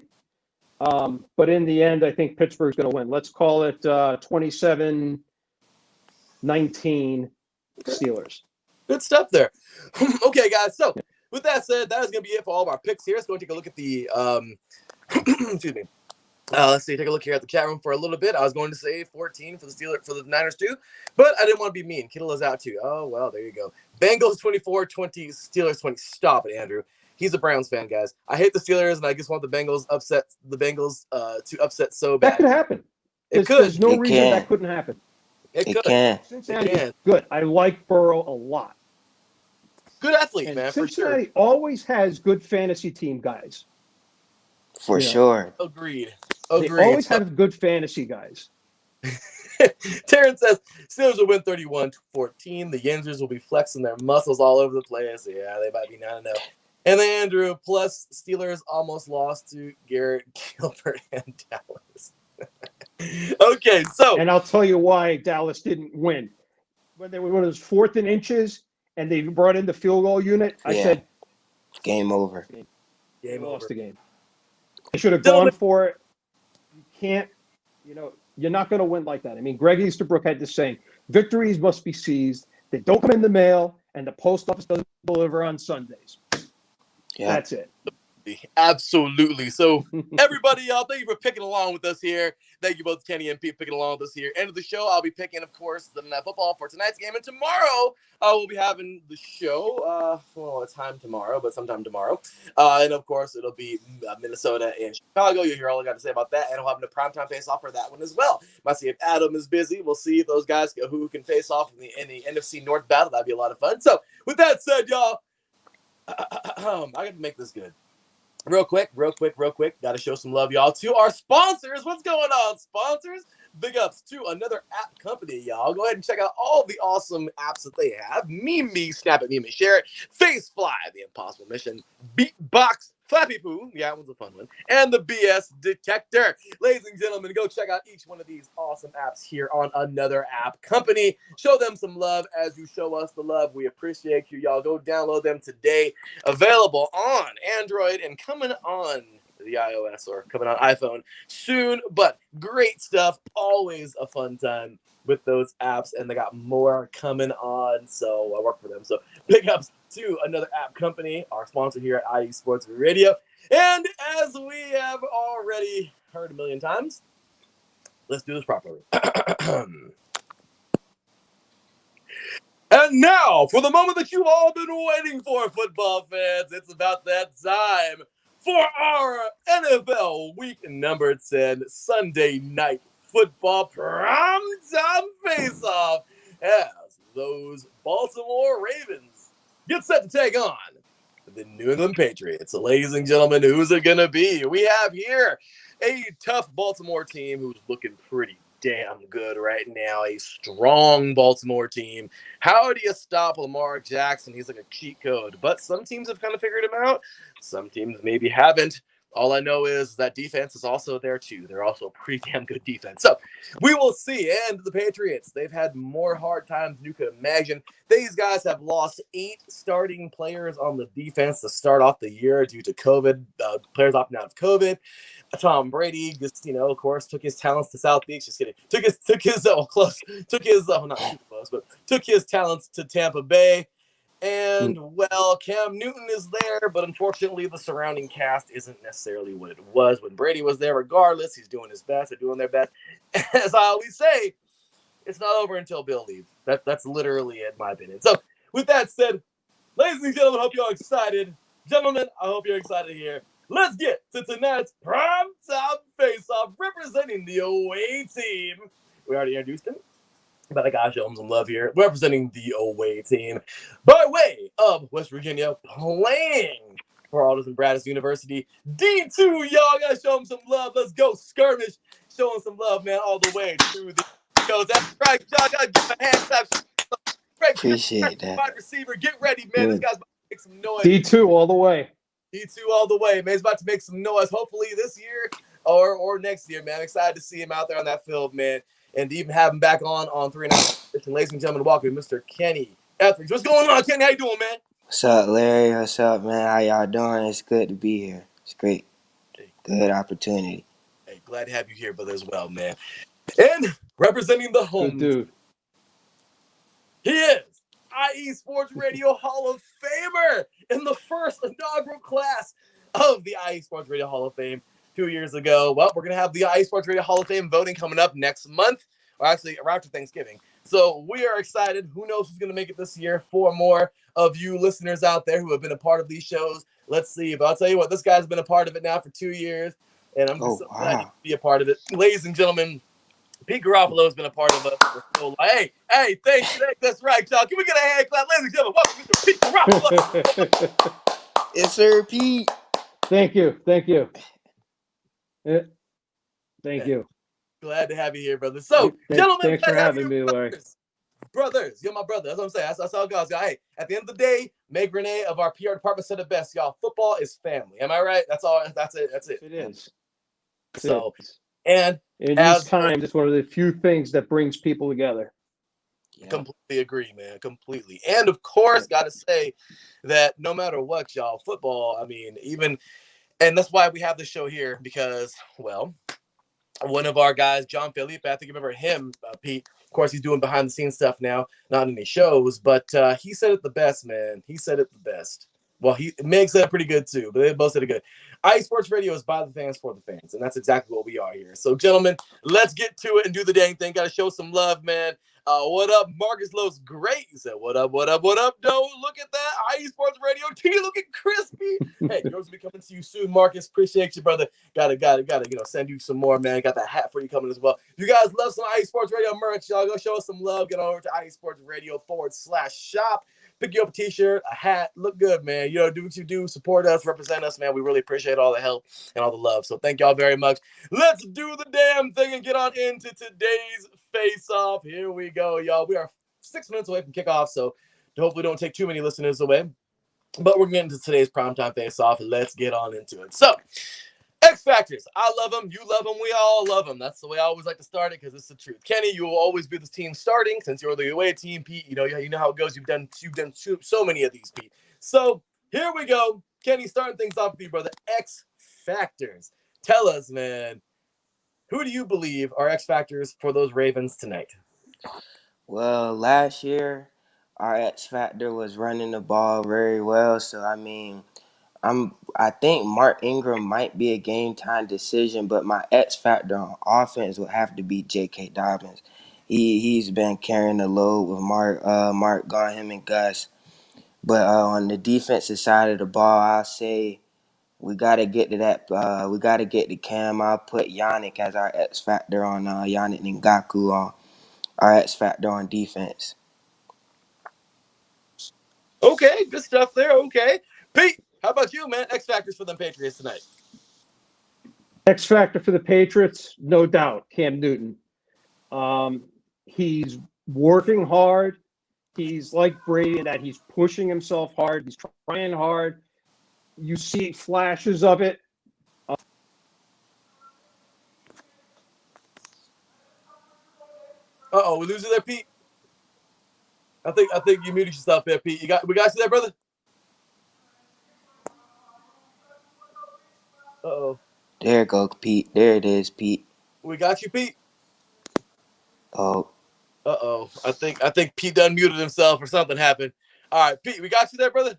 Speaker 3: But in the end, I think Pittsburgh's going to win. Let's call it 27-19 Steelers.
Speaker 1: Good stuff there. Okay, guys. So with that said, that is going to be it for all of our picks here. Let's go and take a look at the excuse me. Let's see. Take a look here at the chat room for a little bit. I was going to say 14 for the Niners too, but I didn't want to be mean. Kittle is out too. Oh well, there you go. Bengals 24-20, Steelers 20. Stop it, Andrew. He's a Browns fan, guys. I hate the Steelers, and I just want the Bengals to upset so bad.
Speaker 3: That could happen. There's no reason that couldn't happen.
Speaker 1: It could.
Speaker 2: Can.
Speaker 3: Cincinnati is good. I like Burrow a lot.
Speaker 1: Good athlete,
Speaker 3: and
Speaker 1: man.
Speaker 3: Cincinnati
Speaker 1: for sure.
Speaker 3: Always has good fantasy team guys.
Speaker 2: For sure.
Speaker 1: Agreed.
Speaker 3: They always have good fantasy guys.
Speaker 1: Terrence says Steelers will win 31-14. The Yinzers will be flexing their muscles all over the place. Yeah, they might be 9-0. And then Andrew, plus Steelers almost lost to Garrett Gilbert and Dallas. Okay, so.
Speaker 3: And I'll tell you why Dallas didn't win. When it was 4th and inches and they brought in the field goal unit, I said,
Speaker 2: game over.
Speaker 3: They lost the game. They should have gone for it. You can't, you're not going to win like that. I mean, Greg Easterbrook had this saying, victories must be seized. They don't come in the mail, and the post office doesn't deliver on Sundays. Yeah. That's it.
Speaker 1: Absolutely. So, everybody, y'all, thank you for picking along with us here. Thank you both, Kenny and Pete, picking along with us here. End of the show, I'll be picking, of course, the football for tonight's game. And tomorrow, we'll be having the show. It's time tomorrow, but sometime tomorrow. And, of course, it'll be Minnesota and Chicago. You'll hear all I got to say about that. And we'll have a primetime face off for that one as well. Might see if Adam is busy. We'll see if those guys who can face off in the NFC North battle. That'd be a lot of fun. So, with that said, y'all, I got to make this good. Real quick. Got to show some love, y'all, to our sponsors. What's going on, sponsors? Big ups to another app company, y'all. Go ahead and check out all the awesome apps that they have. Meme, Snap It, Meme, Share It, Facefly, The Impossible Mission, Beatbox, Flappy Poo, yeah, that one's a fun one, and the BS Detector. Ladies and gentlemen, go check out each one of these awesome apps here on another app company. Show them some love as you show us the love. We appreciate you, y'all. Go download them today. Available on Android and coming on the iOS or coming on iPhone soon, but great stuff. Always a fun time with those apps, and they got more coming on, so I work for them. So big ups to another app company, our sponsor here at IE Sports Radio. And as we have already heard a million times, let's do this properly. And now, for the moment that you've all been waiting for, football fans, it's about that time for our NFL Week number 10 Sunday Night Football Primetime Face Off as those Baltimore Ravens get set to take on the New England Patriots. So, ladies and gentlemen, who's it going to be? We have here a tough Baltimore team who's looking pretty damn good right now. A strong Baltimore team. How do you stop Lamar Jackson? He's like a cheat code. But some teams have kind of figured him out. Some teams maybe haven't. All I know is that defense is also there too. They're also a pretty damn good defense. So we will see. And the Patriots, they've had more hard times than you could imagine. These guys have lost 8 starting players on the defense to start off the year due to COVID. Players opting out of COVID. Tom Brady just, of course, took his talents to South Beach. Just kidding. Took his not too close, but took his talents to Tampa Bay. And, well, Cam Newton is there, but unfortunately the surrounding cast isn't necessarily what it was when Brady was there. Regardless, he's doing his best. They're doing their best. As I always say, it's not over until Bill leaves. That's literally it, in my opinion. So, with that said, ladies and gentlemen, I hope you're all excited. Gentlemen, I hope you're excited here. Let's get to tonight's Primetime Face Off, representing the away team. We already introduced him, but I gotta show him some love here. Representing the away team, by way of West Virginia, playing for Aldous and Braddock University. D2, y'all gotta show him some love. Let's go skirmish. Show him some love, man, all the way through the goes. That's right, y'all gotta give him a hand clap.
Speaker 2: Appreciate that.
Speaker 1: Wide receiver, get ready, man. This guy's about to make some noise.
Speaker 3: D2 all the way.
Speaker 1: D2 all the way, man. He's about to make some noise. Hopefully this year or next year, man. I'm excited to see him out there on that field, man. And to even have him back on 3 and out. Ladies and gentlemen, welcome Mr. Kenny Etheridge. What's going on, Kenny? How you doing, man?
Speaker 2: What's up, Larry? What's up, man? How y'all doing? It's good to be here. It's great. Good opportunity.
Speaker 1: Hey, glad to have you here, brother, as well, man. And representing the home,
Speaker 3: Good dude.
Speaker 1: He is IE Sports Radio Hall of Famer in the first inaugural class of the IE Sports Radio Hall of Fame 2 years ago. Well, we're going to have the IE Sports Radio Hall of Fame voting coming up next month, or actually around after Thanksgiving. So we are excited. Who knows who's going to make it this year? 4 more of you listeners out there who have been a part of these shows. Let's see. But I'll tell you what, this guy's been a part of it now for 2 years, and I'm just so glad to be a part of it. Ladies and gentlemen, Pete Garofalo has been a part of us for so long. Hey, thanks. That's right, y'all. Can we get a hand clap? Ladies and gentlemen, welcome Mr. Pete Garofalo.
Speaker 2: Yes, sir, Pete.
Speaker 3: Thank you. Thank you.
Speaker 1: Glad to have you here, brother. So, gentlemen,
Speaker 3: thanks for having me, Larry.
Speaker 1: Brothers, you're my brother. That's what I'm saying. That's how it goes. Hey, at the end of the day, Meg Renee of our PR department said it best, y'all. Football is family. Am I right? That's all. That's it.
Speaker 3: It is.
Speaker 1: So, and
Speaker 3: in these times, it's one of the few things that brings people together.
Speaker 1: Completely agree, man. Completely. And of course, got to say that no matter what, y'all, football, I mean, and that's why we have this show here because, well, one of our guys, John Philippe, I think you remember him, Pete. Of course, he's doing behind the scenes stuff now, not in any shows, but he said it the best, man. He said it the best. Well, Meg said it pretty good too, but they both said it good. IE Sports Radio is by the fans for the fans, and that's exactly what we are here. So, gentlemen, let's get to it and do the dang thing. Got to show some love, man. What up, Marcus Lowe's great. He said, what up, Doe? Look at that. IE Sports Radio T looking crispy. Hey, yours will be coming to you soon, Marcus. Appreciate you, brother. Gotta, send you some more, man. Got that hat for you coming as well. If you guys love some IE Sports Radio merch, y'all go show us some love. Get on over to IE Sports Radio /shop. Pick you up a t-shirt, a hat, look good, man. Do what you do, support us, represent us, man. We really appreciate all the help and all the love. So thank y'all very much. Let's do the damn thing and get on into today's face-off. Here we go, y'all. We are 6 minutes away from kickoff, so hopefully don't take too many listeners away. But we're getting to today's primetime face-off, and let's get on into it. So, X Factors. I love them. You love them. We all love them. That's the way I always like to start it because it's the truth. Kenny, you will always be the team starting since you're the away team. Pete, you know how it goes. You've done so many of these, Pete. So here we go. Kenny, starting things off with you, brother. X Factors. Tell us, man, who do you believe are X Factors for those Ravens tonight?
Speaker 2: Well, last year our X Factor was running the ball very well. So I think Mark Ingram might be a game time decision, but my X factor on offense would have to be J.K. Dobbins. He's been carrying the load with Mark gone, him and Gus. But on the defensive side of the ball, I'll say we gotta get to that. We gotta get to Cam. I'll put Yannick as our X factor on Yannick Ngakoue on our X factor on defense.
Speaker 1: Okay, good stuff there. Okay, Pete, how about you, man? X Factors for them Patriots tonight.
Speaker 3: X factor for the Patriots, no doubt, Cam Newton. He's working hard. He's like Brady in that he's pushing himself hard. He's trying hard. You see flashes of it.
Speaker 1: We losing there, Pete. I think you muted yourself there, Pete. We got you there, brother.
Speaker 2: There go, Pete. There it is, Pete.
Speaker 1: We got you, Pete.
Speaker 2: Oh.
Speaker 1: I think Pete done muted himself or something happened. All right, Pete, we got you there, brother.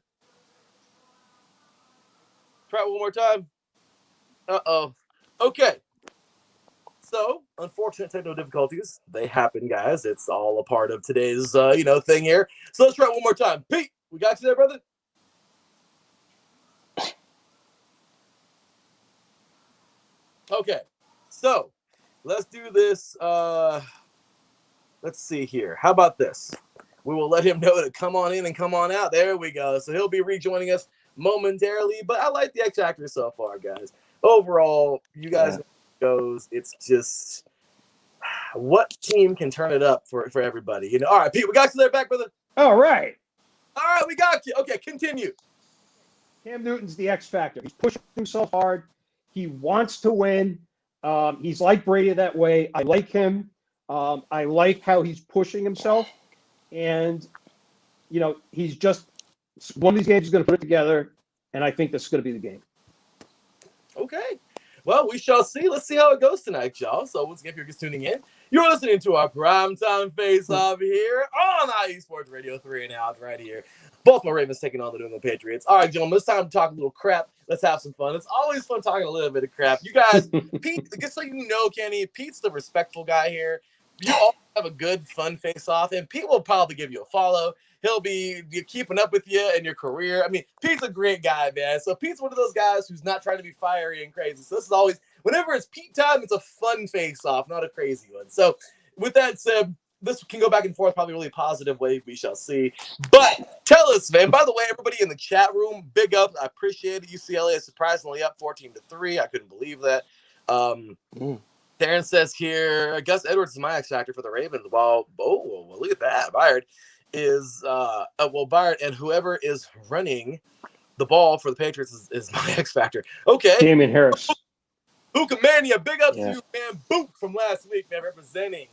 Speaker 1: Try it one more time. Okay. So, unfortunate technical difficulties. They happen, guys. It's all a part of today's, thing here. So let's try it one more time. Pete, we got you there, brother. Okay. So, let's do this. Let's see here. How about this? We will let him know to come on in and come on out. There we go. So he'll be rejoining us momentarily. But I like the X Factor so far, guys. Overall, you guys goes. It's just what team can turn it up for everybody. All right, Pete, we got you there back, brother.
Speaker 3: All right,
Speaker 1: we got you. Okay, continue.
Speaker 3: Cam Newton's the X factor. He's pushing himself hard. He wants to win. He's like Brady that way. I like him. I like how he's pushing himself. And, he's just one of these games is going to put it together. And I think this is going to be the game.
Speaker 1: Okay. Well, we shall see. Let's see how it goes tonight, y'all. So once again, if you're just tuning in, you're listening to our Primetime Face Off here on iSports Radio 3 and Out right here. Baltimore Ravens taking on the New England Patriots. All right, gentlemen, it's time to talk a little crap. Let's have some fun. It's always fun talking a little bit of crap. You guys, Pete, just so you know, Kenny, Pete's the respectful guy here. You all have a good, fun face-off, and Pete will probably give you a follow. He'll be keeping up with you in your career. I mean, Pete's a great guy, man. So Pete's one of those guys who's not trying to be fiery and crazy. So this is always, whenever it's Pete time, it's a fun face-off, not a crazy one. So with that said, this can go back and forth, probably a really positive way. We shall see. But tell us, man. By the way, everybody in the chat room, big up. I appreciate it. UCLA is surprisingly up 14-3. I couldn't believe that. Darren says here, Gus Edwards is my X factor for the Ravens. Well, look at that. Byard is Byard and whoever is running the ball for the Patriots is my X factor. Okay.
Speaker 3: Damian Harris.
Speaker 1: Hookmania, big up to you, man. Book from last week, man, representing,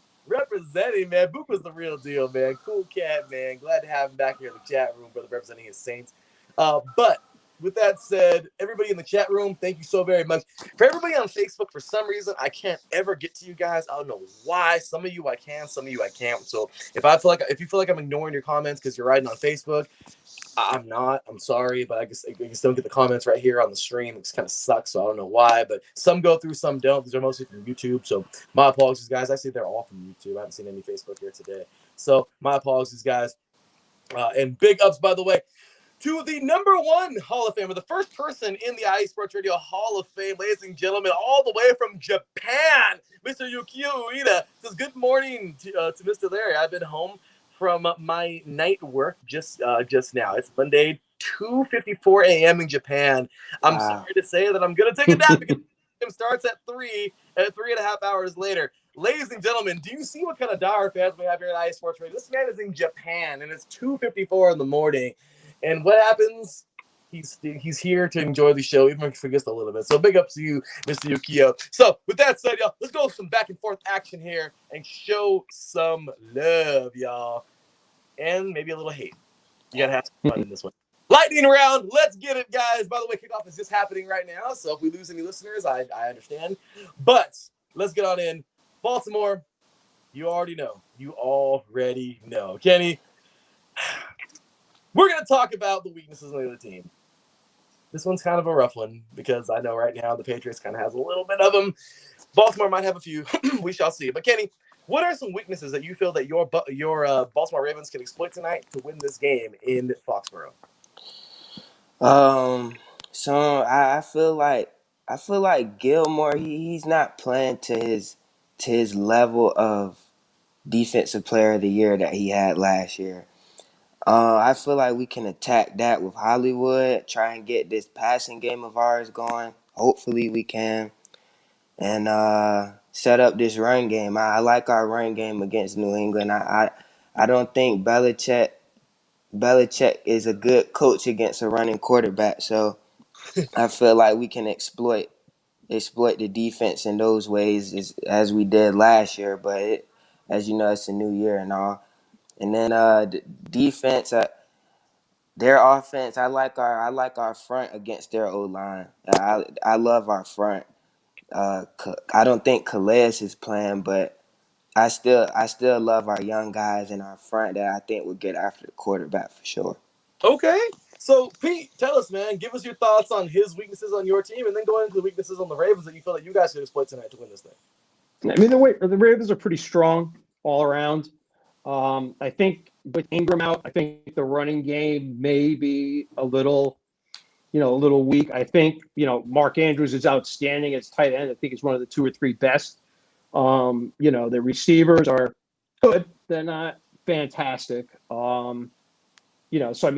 Speaker 1: man. Book was the real deal, man. Cool cat, man. Glad to have him back here in the chat room, brother, representing his Saints. But with that said, everybody in the chat room, thank you so very much. For everybody on Facebook, for some reason, I can't ever get to you guys. I don't know why. Some of you I can, some of you I can't. So if you feel like I'm ignoring your comments because you're writing on Facebook, I'm not. I'm sorry, but I just don't get the comments right here on the stream. It kind of sucks, so I don't know why. But some go through, some don't. These are mostly from YouTube, so my apologies, guys. I see they're all from YouTube. I haven't seen any Facebook here today, so my apologies, guys. And big ups, by the way, to the #1 Hall of Famer, the first person in the iSports Radio Hall of Fame, ladies and gentlemen, all the way from Japan, Mr. Yukio Ueda says, good morning to Mr. Larry. I've been home from my night work just now. It's Monday, 2:54 a.m. in Japan. I'm sorry to say that I'm going to take a nap because the game starts at 3.5 hours later. Ladies and gentlemen, do you see what kind of dire fans we have here at iSports Radio? This man is in Japan, and it's 2:54 in the morning. And what happens? He's here to enjoy the show, even if he forgets a little bit. So big up to you, Mr. Yukio. So with that said, y'all, let's go with some back and forth action here and show some love, y'all. And maybe a little hate. You gotta have some fun in this one. Lightning round, let's get it, guys. By the way, kickoff is just happening right now. So if we lose any listeners, I understand. But let's get on in. Baltimore, you already know. Kenny, we're going to talk about the weaknesses of the other team. This one's kind of a rough one because I know right now the Patriots kind of has a little bit of them. Baltimore might have a few. We shall see. But Kenny, what are some weaknesses that you feel that your Baltimore Ravens can exploit tonight to win this game in Foxborough?
Speaker 2: So I feel like Gilmore, he's not playing to his level of defensive player of the year that he had last year. I feel like we can attack that with Hollywood, try and get this passing game of ours going. Hopefully we can. and set up this run game. I like our run game against New England. I don't think Belichick is a good coach against a running quarterback. So I feel like we can exploit the defense in those ways as we did last year. But as you know, it's a new year and all. And then the defense, their offense. I like our front against their O line. I love our front. I don't think Calais is playing, but I still love our young guys in our front that I think will get after the quarterback for sure.
Speaker 1: Okay. So, Pete, tell us, man. Give us your thoughts on his weaknesses on your team, and then go into the weaknesses on the Ravens that you feel like you guys should exploit tonight to win this thing.
Speaker 3: I mean, the Ravens are pretty strong all around. I think with Ingram out, I think the running game may be a little weak. I think, Mark Andrews is outstanding as tight end. I think he's one of the 2 or 3 best. The receivers are good. They're not fantastic. So I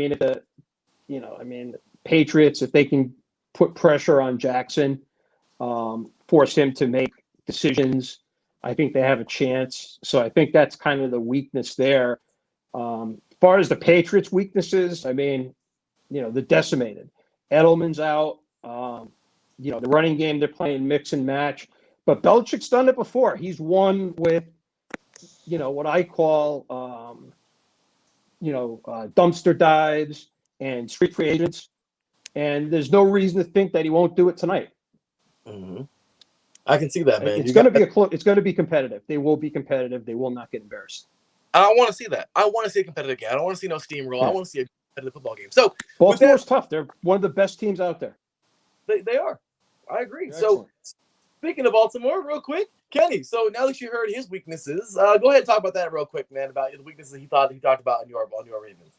Speaker 3: mean, Patriots, if they can put pressure on Jackson, force him to make decisions, I think they have a chance. So I think that's kind of the weakness there. As far as the Patriots' weaknesses, I mean, they're decimated. Edelman's out. The running game, they're playing mix and match. But Belichick's done it before. He's won with, what I call, dumpster dives and street free agents. And there's no reason to think that he won't do it tonight.
Speaker 1: Mm-hmm. I can see that, man.
Speaker 3: It's going to be it's going to be competitive. They will be competitive. They will not get embarrassed.
Speaker 1: I want to see that. I want to see a competitive game. I don't want to see no steamroll.
Speaker 3: Yeah.
Speaker 1: I want to see a competitive football game. So
Speaker 3: Baltimore's tough. They're one of the best teams out there.
Speaker 1: They are. I agree.
Speaker 3: They're
Speaker 1: so
Speaker 3: excellent.
Speaker 1: Speaking of Baltimore, real quick, Kenny. So now that you heard his weaknesses, go ahead and talk about that real quick, man. About the weaknesses he talked about on your Ravens.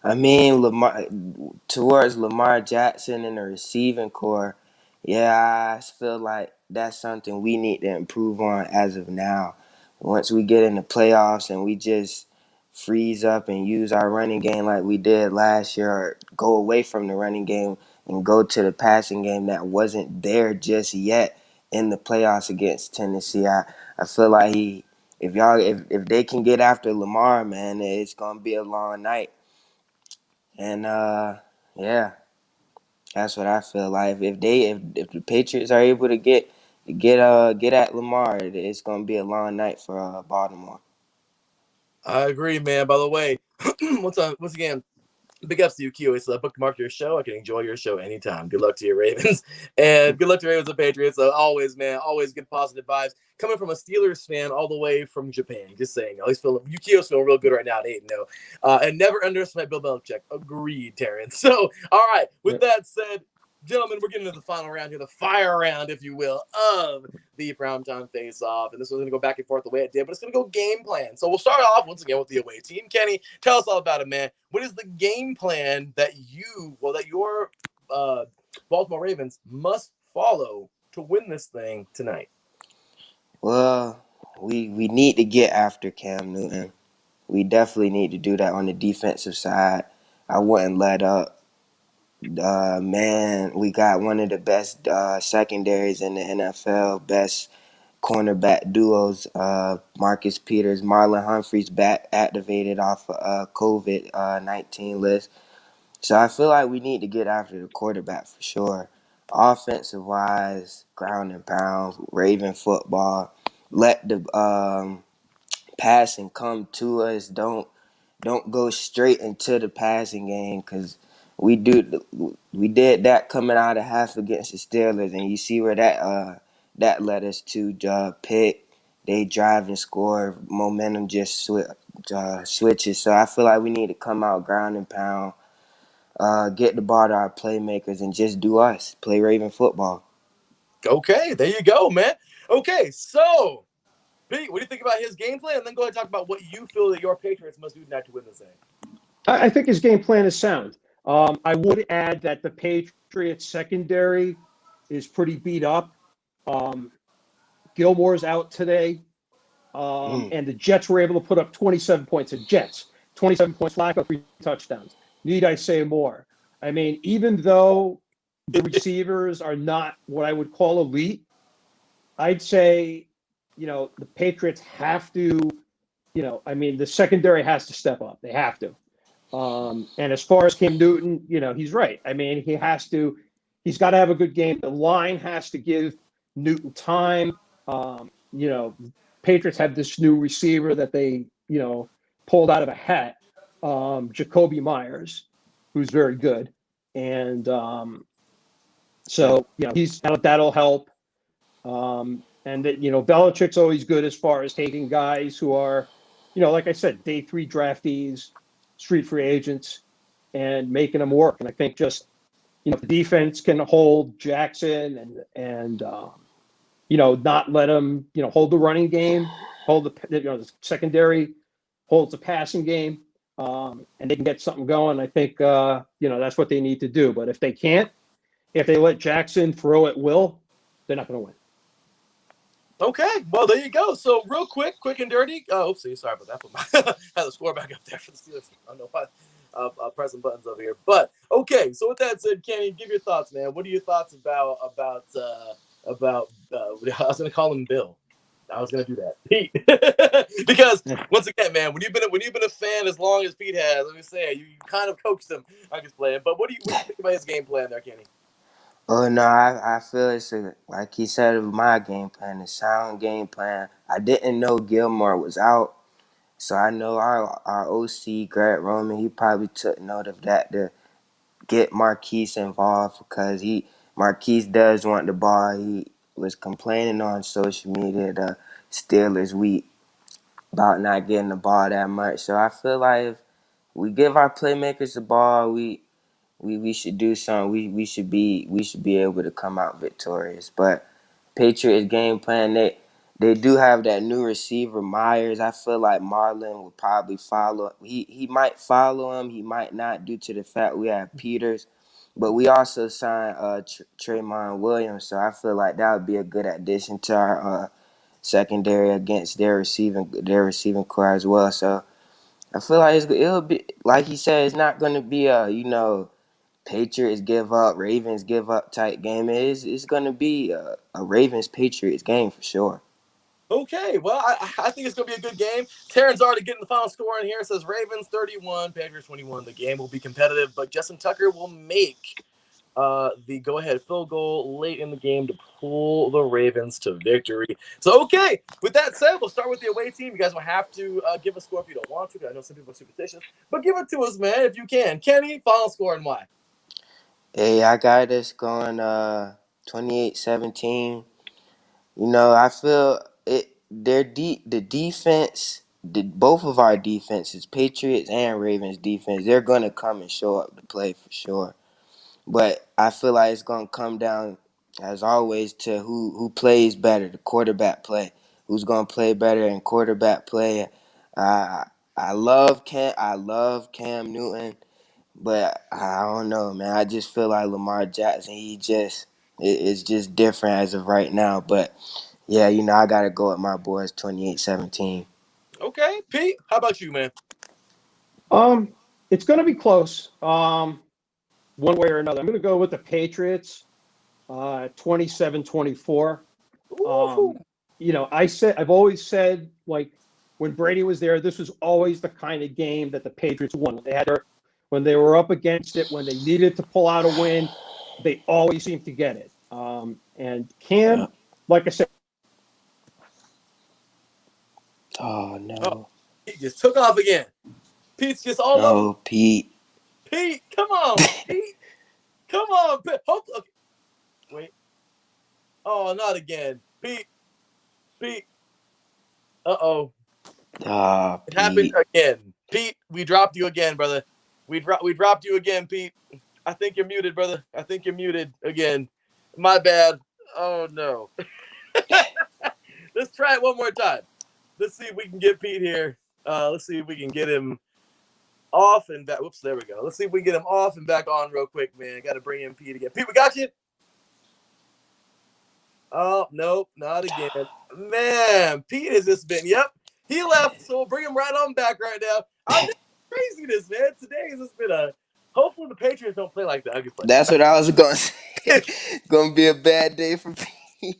Speaker 2: I mean, towards Lamar Jackson and the receiving core, yeah, I feel like that's something we need to improve on as of now. Once we get in the playoffs and we just freeze up and use our running game like we did last year, or go away from the running game and go to the passing game that wasn't there just yet in the playoffs against Tennessee. I feel like if they can get after Lamar, man, it's gonna be a long night. And yeah, that's what I feel like. If the Patriots are able to get at Lamar, it's gonna be a long night for Baltimore.
Speaker 1: I agree, man. By the way, once again, big ups to you, Q. It's bookmark your show. I can enjoy your show anytime. Good luck to your Ravens. And good luck to Ravens and Patriots. Always, man. Always good positive vibes. Coming from a Steelers fan all the way from Japan. Just saying. At least Yukio's feeling real good right now at 8-0. And never underestimate Bill Belichick. Agreed, Terrence. So, all right. With that said, gentlemen, we're getting into the final round here, the fire round, if you will, of the Primetime Face Off. And this one's going to go back and forth the way it did, but it's going to go game plan. So we'll start off once again with the away team. Kenny, tell us all about it, man. What is the game plan that your Baltimore Ravens must follow to win this thing tonight?
Speaker 2: Well, we need to get after Cam Newton. We definitely need to do that on the defensive side. I wouldn't let up. Man, we got one of the best secondaries in the NFL, best cornerback duos. Marcus Peters, Marlon Humphreys back activated off COVID-19 list. So I feel like we need to get after the quarterback for sure. Offensive wise, ground and pound, Raven football. Let the passing come to us. Don't go straight into the passing game, because we did that coming out of half against the Steelers, and you see where that led us to. Pick, they drive and score, momentum just switches. So I feel like we need to come out ground and pound, get the ball to our playmakers, and just do us, play Raven football.
Speaker 1: Okay, there you go, man. Okay, so Pete, what do you think about his game plan? And then go ahead and talk about what you feel that your Patriots must do tonight to win this thing.
Speaker 3: I think his game plan is sound. I would add that the Patriots secondary is pretty beat up. Gilmore's out today. And the Jets were able to put up 27 points. The Jets, 27 points, Flacco, 3 touchdowns. Need I say more? I mean, even though the receivers are not what I would call elite, I'd say, the Patriots have to, I mean, the secondary has to step up. They have to. And as far as Cam Newton, he's right. I mean, he's got to have a good game. The line has to give Newton time. Patriots have this new receiver that they, pulled out of a hat, Jacoby Myers, who's very good. And so, that'll help. And that, Belichick's always good as far as taking guys who are, like I said, day 3 draftees, street free agents, and making them work. And I think just, the defense can hold Jackson and not let them, hold the running game, hold the secondary, holds the passing game, and they can get something going. I think, that's what they need to do. But if they can't, if they let Jackson throw at will, they're not going to win.
Speaker 1: Okay, well, there you go. So, real quick and dirty. Oopsie, sorry about that. Put my had the score back up there for the Steelers. I don't know why pressing buttons over here. But, okay, so with that said, Kenny, give your thoughts, man. What are your thoughts about I was going to call him Bill. I was going to do that. Pete. Because, once again, man, when you've been a fan as long as Pete has, let me say, you kind of coaxed him on his plan. But what do you think about his game plan there, Kenny?
Speaker 2: Oh no, I feel it's like he said, my game plan, a sound game plan. I didn't know Gilmore was out, so I know our OC Greg Roman, he probably took note of that to get Marquise involved because Marquise does want the ball. He was complaining on social media the Steelers week about not getting the ball that much. So I feel like if we give our playmakers the ball, we should do something. We should be able to come out victorious. But Patriots game plan, they do have that new receiver Myers. I feel like Marlon will probably follow. He might follow him. He might not due to the fact we have Peters. But we also signed Tremont Williams, so I feel like that would be a good addition to our secondary against their receiving core as well. So I feel like it'll be like he said. It's not going to be a Patriots give up, Ravens give up type game. It's going to be a Ravens Patriots game for sure.
Speaker 1: Okay, well, I think it's going to be a good game. Taryn's already getting the final score in here. It says Ravens 31, Patriots 21. The game will be competitive, but Justin Tucker will make the go-ahead field goal late in the game to pull the Ravens to victory. So, okay, with that said, we'll start with the away team. You guys will have to give a score if you don't want to, because I know some people are superstitious. But give it to us, man, if you can. Kenny, final score and why?
Speaker 2: Hey, I got this going 28-17. I feel the defense, both of our defenses, Patriots and Ravens defense, they're going to come and show up to play for sure. But I feel like it's going to come down, as always, to who plays better, the quarterback play. Who's going to play better in quarterback play? I love Cam Newton, but I don't know, man. I just feel like Lamar Jackson, it's just different as of right now. But yeah, I got to go with my boys 28-17.
Speaker 1: Okay, Pete, how about you, man?
Speaker 3: It's going to be close. One way or another. I'm going to go with the Patriots, 27-24. I've always said, like, when Brady was there, this was always the kind of game that the Patriots won. When they were up against it, when they needed to pull out a win, they always seemed to get it. And Cam, like I said.
Speaker 2: Oh, no.
Speaker 1: He just took off again. Pete's just all over.
Speaker 2: No, Pete.
Speaker 1: Pete, come on, Pete. Come on, Pete. Okay. Wait. Oh, not again. Pete. Uh-oh. It happened again. Pete, we dropped you again, brother. We dropped you again, Pete. I think you're muted, brother. I think you're muted again. My bad. Oh, no. Let's try it one more time. Let's see if we can get Pete here. Let's see if we can get him off and back. Whoops, there we go. Let's see if we can get him off and back on real quick, man. Got to bring in Pete again. Pete, we got you? Oh, nope, not again. Man, Pete has just been, yep, he left, so we'll bring him right on back right now. I think craziness, man. Today has just been hopefully the Patriots don't play like that.
Speaker 2: That's what I was going to say. Going to be a bad day for Pete.
Speaker 1: Man,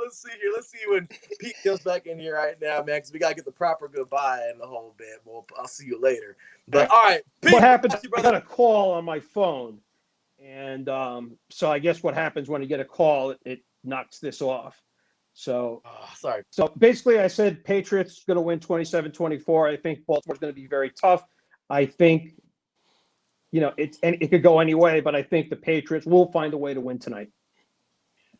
Speaker 1: let's see here. Let's see when Pete comes back in here right now, man, because we got to get the proper goodbye in the whole bit. Well, I'll see you later. But, all right, Pete,
Speaker 3: What happens,
Speaker 1: you,
Speaker 3: I
Speaker 1: brother.
Speaker 3: got a call on my phone. And so I guess what happens when you get a call, it knocks this off. So
Speaker 1: Sorry.
Speaker 3: So basically, I said Patriots going to win 27-24. I think Baltimore's going to be very tough. I think, it could go any way, but I think the Patriots will find a way to win tonight.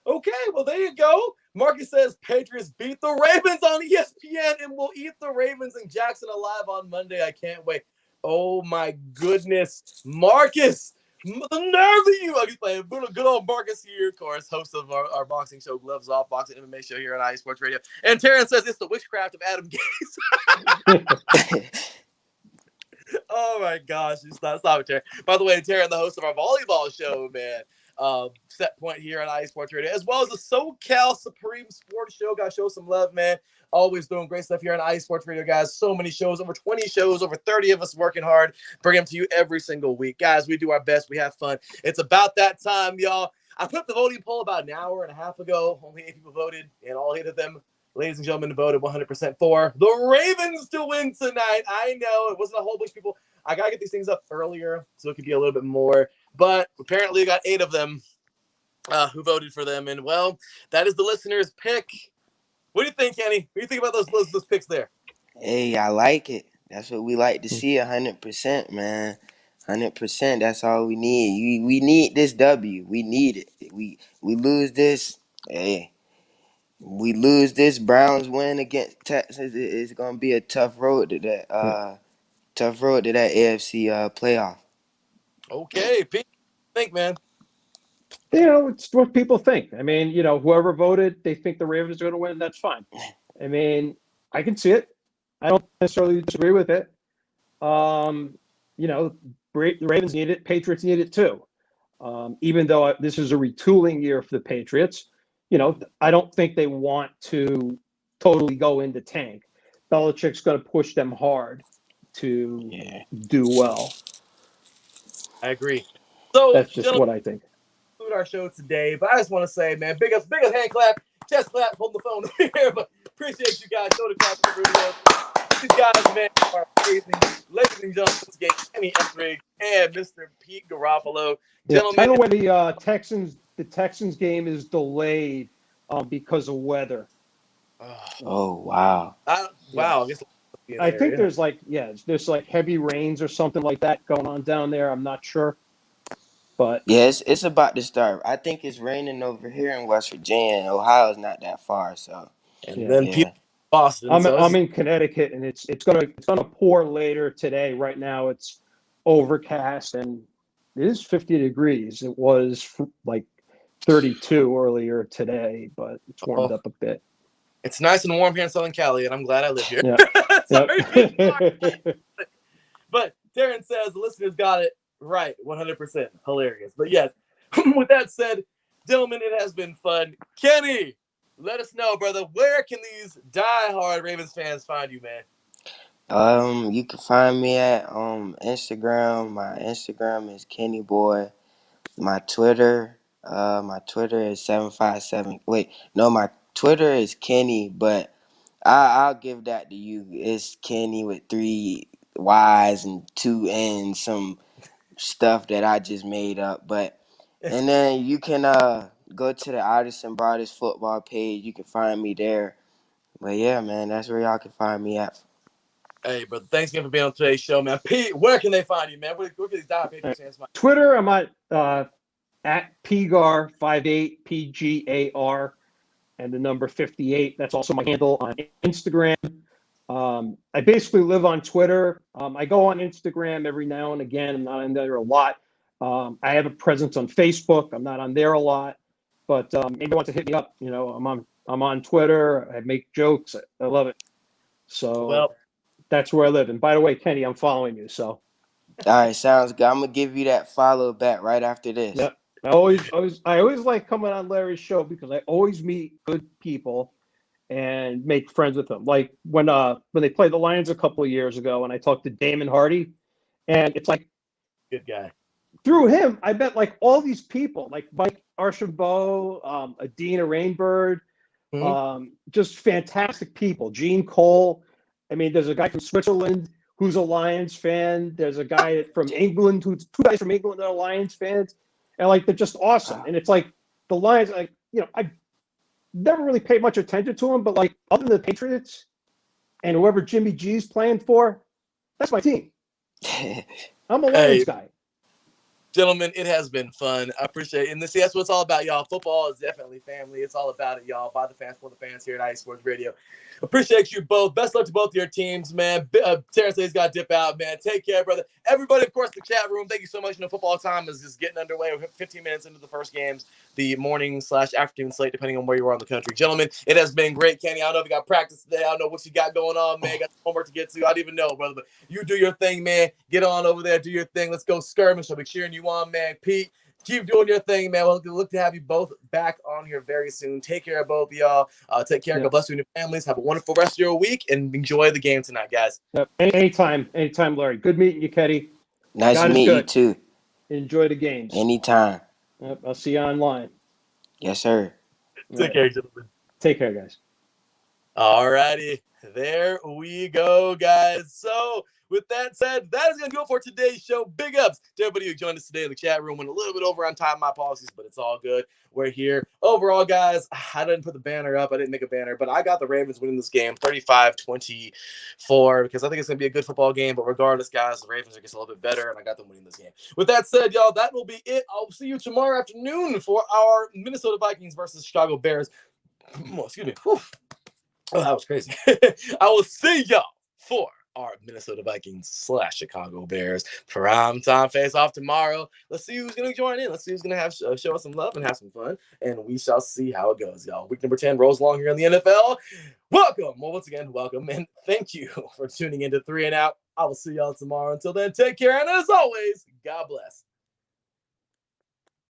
Speaker 1: Okay, well, there you go. Marcus says Patriots beat the Ravens on ESPN and will eat the Ravens in Jackson alive on Monday. I can't wait. Oh, my goodness. Marcus, the nerve of you. I'm playing good old Marcus here, of course, host of our boxing show, Gloves Off, boxing MMA show here on iSports Radio. And Terrence says it's the witchcraft of Adam Gase. Oh my gosh, stop it, Terrence. By the way, Terrence, the host of our volleyball show, man. Set point here on iSports Radio, as well as the SoCal Supreme Sports Show. Gotta show some love, man. Always doing great stuff here on iSports Radio, guys. So many shows, over 20 shows, over 30 of us working hard, bring them to you every single week. Guys, we do our best. We have fun. It's about that time, y'all. I put up the voting poll about an hour and a half ago. Only 8 people voted, and all 8 of them, ladies and gentlemen, voted 100% for the Ravens to win tonight. I know it wasn't a whole bunch of people. I got to get these things up earlier so it could be a little bit more. But apparently, I got 8 of them who voted for them. And, well, that is the listener's pick. What do you think, Kenny? What do you think about those picks there?
Speaker 2: Hey, I like it. That's what we like to see, 100%, man. 100%. That's all we need. We need this W. We need it. We lose this. Hey, we lose this. Browns win against Texas. It's gonna be a tough road to that. AFC playoff.
Speaker 1: Okay, Pete, what do you think, man?
Speaker 3: It's what people think. I mean, whoever voted, they think the Ravens are going to win. That's fine. I mean, I can see it. I don't necessarily disagree with it. The Ravens need it. Patriots need it too. Even though this is a retooling year for the Patriots, I don't think they want to totally go into tank. Belichick's going to push them hard to do well.
Speaker 1: I agree. So,
Speaker 3: that's just what I think.
Speaker 1: Our show today, but I just want to say, man, big up hand clap, chest clap, hold the phone over here. But appreciate you guys. Shoulder clap for the video. These guys, man, are amazing. Ladies and gentlemen, once again, Kenny Ethridge and Mr. Pete Garofalo. Gentlemen,
Speaker 3: by the way, the Texans game is delayed because of weather.
Speaker 2: Oh wow!
Speaker 1: Wow!
Speaker 3: I think there's like heavy rains or something like that going on down there. I'm not sure. But
Speaker 2: yes, it's about to start. I think it's raining over here in West Virginia. Ohio's not that far, so.
Speaker 1: And then people Boston.
Speaker 3: I'm in Connecticut, and it's gonna pour later today. Right now, it's overcast, and it is 50 degrees. It was like 32 earlier today, but it's warmed up a bit.
Speaker 1: It's nice and warm here in Southern Cali, and I'm glad I live here.
Speaker 3: Yeah.
Speaker 1: Sorry. But Terrence says the listeners got it right, 100%. Hilarious. But yes, with that said, gentlemen, it has been fun. Kenny, let us know, brother, where can these diehard Ravens fans find you, man?
Speaker 2: You can find me at Instagram. My Instagram is Kenny Boy. My Twitter is 757. Wait, no, my Twitter is Kenny, but I'll give that to you. It's Kenny with 3 Y's and 2 N's, some stuff that I just made up. But and then you can go to the Artists and Broadest football page. You can find me there. But yeah, man, that's where y'all can find me at.
Speaker 1: Hey, brother, thanks again for being on today's show, man. Pete, where can they find you, man? Where can these diehard fans find you?
Speaker 3: Twitter, I'm at PGAR58, PGAR, and the number 58. That's also my handle on Instagram. I basically live on Twitter. I go on Instagram every now and again. I'm not on there a lot. I have a presence on Facebook. I'm not on there a lot, but maybe want to hit me up. I'm on Twitter. I make jokes. I love it. So that's where I live. And by the way, Kenny, I'm following you. So.
Speaker 2: All right, sounds good. I'm gonna give you that follow back right after this.
Speaker 3: Yep. I always like coming on Larry's show because I always meet good people and make friends with them. Like when they played the Lions a couple of years ago, and I talked to Damon Hardy, and it's like,
Speaker 1: good guy.
Speaker 3: Through him, I met like all these people. Like Archambault, Adina Rainbird,
Speaker 1: Mhm.
Speaker 3: just fantastic people. Gene Cole. I mean, there's a guy from Switzerland who's a Lions fan. There's a guy from England who's two guys from England that are Lions fans, and like they're just awesome. And it's like the Lions, like I never really paid much attention to them, but like other than the Patriots and whoever Jimmy G's playing for, that's my team. I'm a Lions
Speaker 1: Hey,
Speaker 3: guy.
Speaker 1: gentlemen, it has been fun. I appreciate it. And this, that's what it's all about, y'all. Football is definitely family. It's all about it, y'all. By the fans, for the fans here at IE Sports Radio. Appreciate you both. Best luck to both of your teams, man. Terrence has got to dip out, man. Take care, brother. Everybody, of course, the chat room, thank you so much. Football time is just getting underway. We're 15 minutes into the first games, the morning/afternoon slate, depending on where you are in the country. Gentlemen, it has been great, Kenny. I don't know if you got practice today. I don't know what you got going on, man. Got homework to get to. I don't even know, brother. But you do your thing, man. Get on over there. Do your thing. Let's go skirmish. I'll be cheering you on, man. Pete, keep doing your thing, man. We'll look to have you both back on here very soon. Take care of both of y'all. Take care.
Speaker 3: Yep.
Speaker 1: God bless you and your families. Have a wonderful rest of your week and enjoy the game tonight, guys.
Speaker 3: Yep. Anytime, Larry. Good meeting you, Ketty.
Speaker 2: Nice
Speaker 3: God
Speaker 2: to
Speaker 3: is
Speaker 2: meet you
Speaker 3: good.
Speaker 2: too.
Speaker 3: Enjoy the games.
Speaker 2: Anytime.
Speaker 3: Yep. I'll see you online.
Speaker 2: Yes, sir.
Speaker 1: Take care, gentlemen.
Speaker 3: Take care, guys.
Speaker 1: All righty. There we go, guys. So, with that said, that is going to go for today's show. Big ups to everybody who joined us today in the chat room. Went a little bit over on time, my apologies, but it's all good. We're here. Overall, guys, I didn't put the banner up. I didn't make a banner, but I got the Ravens winning this game 35-24 because I think it's going to be a good football game. But regardless, guys, the Ravens are just a little bit better, and I got them winning this game. With that said, y'all, that will be it. I'll see you tomorrow afternoon for our Minnesota Vikings versus Chicago Bears. Oh, excuse me. Whew. Oh, that was crazy. I will see y'all for our Minnesota Vikings/Chicago Bears primetime face off tomorrow. Let's see who's going to join in. Let's see who's going to have show us some love and have some fun. And we shall see how it goes, y'all. Week number 10 rolls along here in the NFL. Welcome. Well, once again, welcome. And thank you for tuning into 3 and Out. I will see y'all tomorrow. Until then, take care. And as always, God bless.